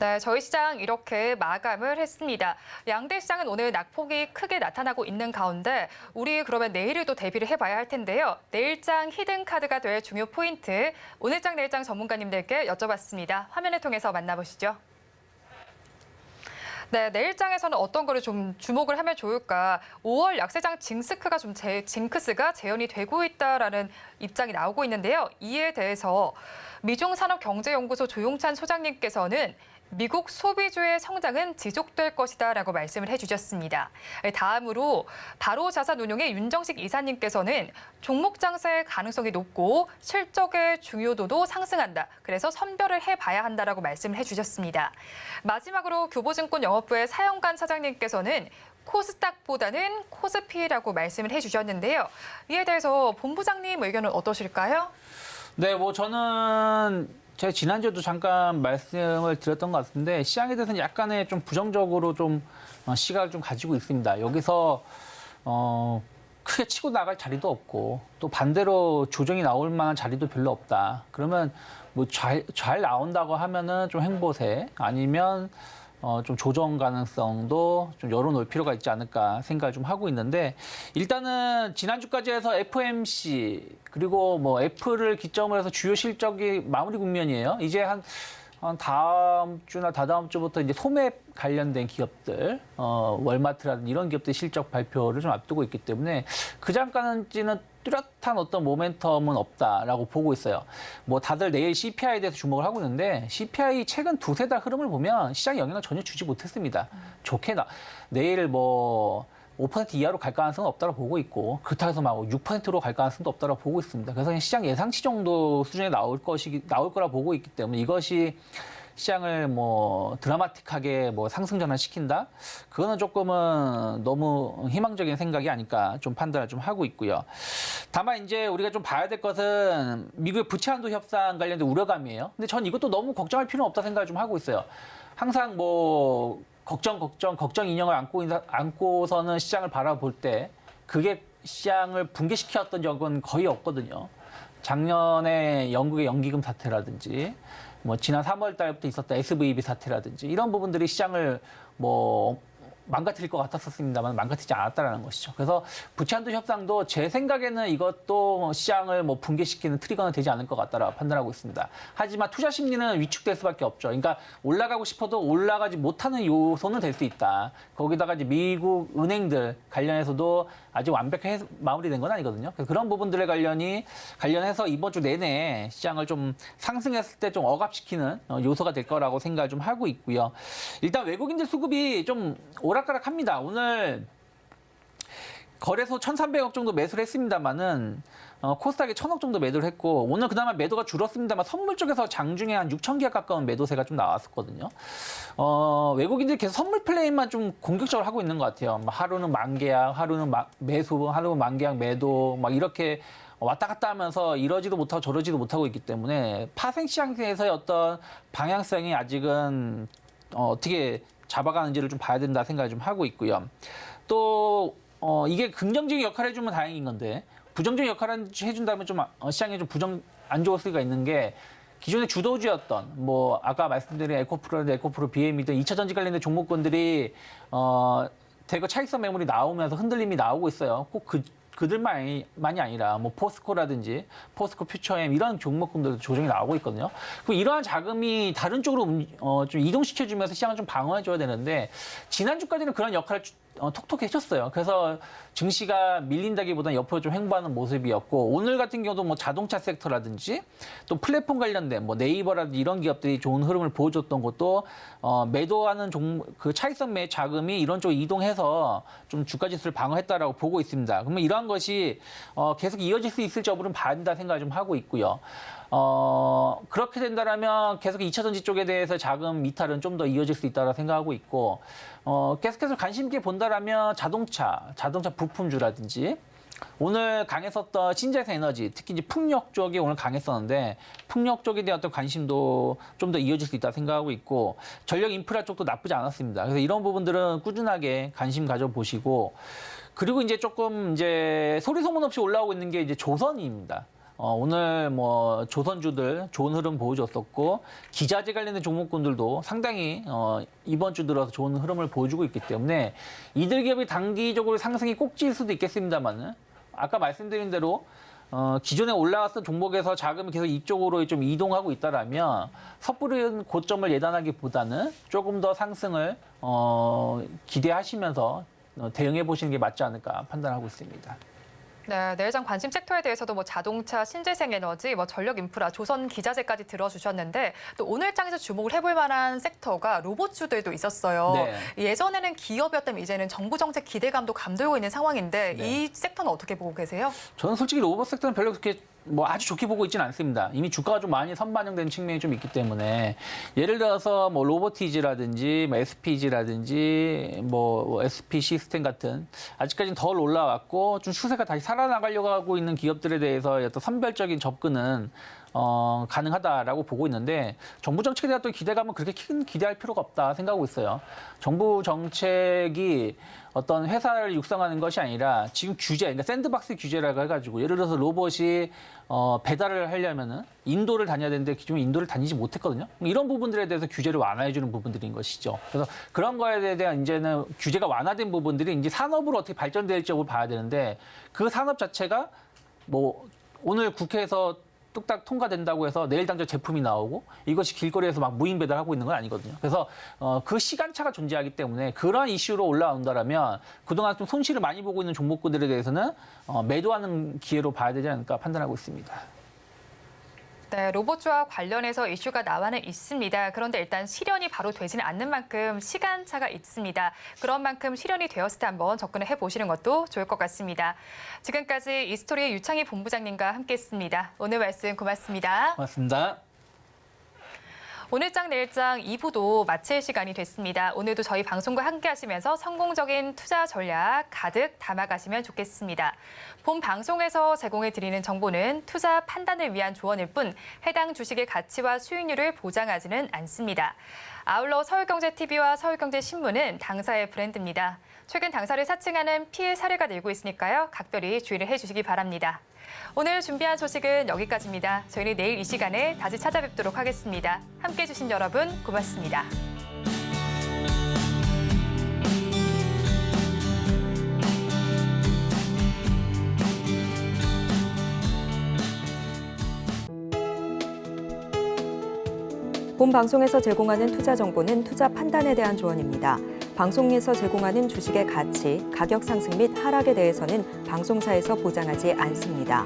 네, 저희 시장 이렇게 마감을 했습니다. 양대 시장은 오늘 낙폭이 크게 나타나고 있는 가운데 우리 그러면 내일을 또 대비를 해봐야 할 텐데요. 내일장 히든카드가 될 중요 포인트, 오늘장 내일장 전문가님들께 여쭤봤습니다. 화면을 통해서 만나보시죠. 네, 내일장에서는 어떤 거를 좀 주목을 하면 좋을까? 5월 약세장 징크스가 재현이 되고 있다라는 입장이 나오고 있는데요. 이에 대해서 미중산업경제연구소 조용찬 소장님께서는 미국 소비주의 성장은 지속될 것이다라고 말씀을 해주셨습니다. 다음으로 바로자산운용의 윤정식 이사님께서는 종목 장세의 가능성이 높고 실적의 중요도도 상승한다. 그래서 선별을 해봐야 한다라고 말씀을 해주셨습니다. 마지막으로 교보증권 영업부의 사영관 사장님께서는 코스닥보다는 코스피라고 말씀을 해주셨는데요. 이에 대해서 본부장님 의견은 어떠실까요?
네, 뭐 저는 제가 지난주에도 잠깐 말씀을 드렸던 것 같은데 시장에 대해서는 약간의 좀 부정적으로 좀 시각을 좀 가지고 있습니다. 여기서 크게 치고 나갈 자리도 없고 또 반대로 조정이 나올 만한 자리도 별로 없다. 그러면 뭐 잘 나온다고 하면은 좀 행보세 아니면 좀 조정 가능성도 좀 열어놓을 필요가 있지 않을까 생각을 좀 하고 있는데 일단은 지난주까지 해서 FMC 그리고 뭐 애플을 기점으로 해서 주요 실적이 마무리 국면이에요. 이제 한 한 다음 주나 다다음 주부터 이제 소매 관련된 기업들, 월마트라든지 이런 기업들 실적 발표를 좀 앞두고 있기 때문에 그 잠깐까지는 뚜렷한 어떤 모멘텀은 없다라고 보고 있어요. 뭐 다들 내일 CPI에 대해서 주목을 하고 있는데 CPI 최근 두세 달 흐름을 보면 시장에 영향을 전혀 주지 못했습니다. 좋게 내일 뭐 5% 이하로 갈 가능성은 없다고 보고 있고 그렇다고 해서 막 6%로 갈 가능성도 없다고 보고 있습니다. 그래서 그냥 시장 예상치 정도 수준에 나올 거라 보고 있기 때문에 이것이 시장을 뭐 드라마틱하게 뭐 상승 전환시킨다? 그거는 조금은 너무 희망적인 생각이 아닐까 좀 판단을 좀 하고 있고요. 다만 이제 우리가 좀 봐야 될 것은 미국의 부채 한도 협상 관련된 우려감이에요. 근데 전 이것도 너무 걱정할 필요는 없다 생각을 좀 하고 있어요. 항상 뭐 걱정 인형을 안고서는 시장을 바라볼 때 그게 시장을 붕괴시켰던 적은 거의 없거든요. 작년에 영국의 연기금 사태라든지 뭐 지난 3월 달부터 있었던 SVB 사태라든지 이런 부분들이 시장을 뭐 망가뜨릴 것 같았었습니다만 망가뜨리지 않았다라는 것이죠. 그래서 부채 한도 협상도 제 생각에는 이것도 시장을 뭐 붕괴시키는 트리거는 되지 않을 것 같다라고 판단하고 있습니다. 하지만 투자 심리는 위축될 수밖에 없죠. 그러니까 올라가고 싶어도 올라가지 못하는 요소는 될 수 있다. 거기다가 이제 미국 은행들 관련해서도 아직 완벽하게 마무리된 건 아니거든요. 그래서 그런 부분들에 관련해서 이번 주 내내 시장을 좀 상승했을 때 좀 억압시키는 요소가 될 거라고 생각을 좀 하고 있고요. 일단 외국인들 수급이 좀 오락가락합니다. 오늘 거래소 1,300억 정도 매수를 했습니다만은 코스닥에 1,000억 정도 매도를 했고 오늘 그나마 매도가 줄었습니다만 선물 쪽에서 장중에 한 6,000개가 가까운 매도세가 좀 나왔었거든요. 외국인들이 계속 선물 플레이만 좀 공격적으로 하고 있는 것 같아요. 하루는 만계약, 하루는 매수, 하루는 만계약 매도 막 이렇게 왔다 갔다 하면서 이러지도 못하고 저러지도 못하고 있기 때문에 파생 시장에서의 어떤 방향성이 아직은 어떻게 잡아가는지를 좀 봐야 된다 생각을 좀 하고 있고요. 또 이게 긍정적인 역할을 해주면 다행인 건데 부정적인 역할을 해준다면 좀 시장에 좀 안 좋을 수가 있는 게 기존의 주도주였던 뭐 아까 말씀드린 에코프로 BM이든 2차 전지 관련된 종목군들이 대거 차익선 매물이 나오면서 흔들림이 나오고 있어요. 꼭 그들만이 아니라 뭐 포스코 퓨처엠 이런 종목군들도 조정이 나오고 있거든요. 그럼 이러한 자금이 다른 쪽으로 좀 이동시켜주면서 시장을 좀 방어해줘야 되는데 지난주까지는 그런 역할을 톡톡히 해줬어요. 그래서 증시가 밀린다기보다는 옆으로 좀 횡보하는 모습이었고 오늘 같은 경우도 뭐 자동차 섹터라든지 또 플랫폼 관련된 뭐 네이버라든지 이런 기업들이 좋은 흐름을 보여줬던 것도 매도하는 그 차익선 매 자금이 이런 쪽으로 이동해서 좀 주가 지수를 방어했다라고 보고 있습니다. 그러면 이러한 것이 계속 이어질 수 있을지 여부는 봐야 된다 생각을 좀 하고 있고요. 그렇게 된다라면 계속 2차 전지 쪽에 대해서 자금 이탈은 좀 더 이어질 수 있다고 생각하고 있고 계속해서 관심 있게 본다라면 자동차 부품주라든지 오늘 강했었던 신재생 에너지, 특히 이제 풍력 쪽이 오늘 강했었는데 풍력 쪽에 대한 어떤 관심도 좀 더 이어질 수 있다 생각하고 있고 전력 인프라 쪽도 나쁘지 않았습니다. 그래서 이런 부분들은 꾸준하게 관심 가져보시고 그리고 이제 조금 이제 소리 소문 없이 올라오고 있는 게 이제 조선입니다. 오늘 뭐 조선주들 좋은 흐름 보여줬었고 기자재 관련된 종목군들도 상당히 이번 주 들어서 좋은 흐름을 보여주고 있기 때문에 이들 기업이 단기적으로 상승이 꼭지일 수도 있겠습니다만은 아까 말씀드린 대로 기존에 올라왔던 종목에서 자금이 계속 이쪽으로 좀 이동하고 있다라면 섣부른 고점을 예단하기보다는 조금 더 상승을 기대하시면서 대응해 보시는 게 맞지 않을까 판단하고 있습니다.
네, 내일장 관심 섹터에 대해서도 뭐 자동차, 신재생에너지, 뭐 전력 인프라, 조선 기자재까지 들어주셨는데 또 오늘 장에서 주목을 해볼 만한 섹터가 로봇주들도 있었어요.
네.
예전에는 기업이었다면 이제는 정부 정책 기대감도 감돌고 있는 상황인데
네.
이 섹터는 어떻게 보고 계세요?
저는 솔직히 로봇 섹터는 별로 그렇게 뭐 아주 좋게 보고 있지는 않습니다. 이미 주가가 좀 많이 선반영된 측면이 좀 있기 때문에 예를 들어서 뭐 로보티즈라든지 뭐 SPG라든지 뭐 SP 시스템 같은 아직까지는 덜 올라왔고 좀 추세가 다시 살아나가려고 하고 있는 기업들에 대해서 어떤 선별적인 접근은 가능하다라고 보고 있는데 정부 정책에 대한 또 기대감은 그렇게 기대할 필요가 없다 생각하고 있어요. 정부 정책이 어떤 회사를 육성하는 것이 아니라 지금 규제, 그러니까 샌드박스 규제라고 해가지고 예를 들어서 로봇이 배달을 하려면은 인도를 다녀야 되는데 기존에 인도를 다니지 못했거든요. 이런 부분들에 대해서 규제를 완화해주는 부분들인 것이죠. 그래서 그런 거에 대한 이제는 규제가 완화된 부분들이 이제 산업으로 어떻게 발전될지 봐야 되는데 그 산업 자체가 뭐 오늘 국회에서 뚝딱 통과된다고 해서 내일 당장 제품이 나오고 이것이 길거리에서 막 무인 배달하고 있는 건 아니거든요. 그래서 그 시간차가 존재하기 때문에 그런 이슈로 올라온다라면 그동안 좀 손실을 많이 보고 있는 종목군들에 대해서는 매도하는 기회로 봐야 되지 않을까 판단하고 있습니다.
네, 로봇주와 관련해서 이슈가 나와는 있습니다. 그런데 일단 실현이 바로 되지는 않는 만큼 시간차가 있습니다. 그런 만큼 실현이 되었을 때 한번 접근을 해보시는 것도 좋을 것 같습니다. 지금까지 이스토리의 유창희 본부장님과 함께했습니다. 오늘 말씀 고맙습니다.
고맙습니다.
오늘장 내일장 2부도 마칠 시간이 됐습니다. 오늘도 저희 방송과 함께 하시면서 성공적인 투자 전략 가득 담아가시면 좋겠습니다. 본 방송에서 제공해드리는 정보는 투자 판단을 위한 조언일 뿐 해당 주식의 가치와 수익률을 보장하지는 않습니다. 아울러 서울경제TV와 서울경제신문은 당사의 브랜드입니다. 최근 당사를 사칭하는 피해 사례가 늘고 있으니까요. 각별히 주의를 해주시기 바랍니다. 오늘 준비한 소식은 여기까지입니다. 저희는 내일 이 시간에 다시 찾아뵙도록 하겠습니다. 함께해 주신 여러분 고맙습니다.
본 방송에서 제공하는 투자 정보는 투자 판단에 대한 조언입니다. 방송에서 제공하는 주식의 가치, 가격 상승 및 하락에 대해서는 방송사에서 보장하지 않습니다.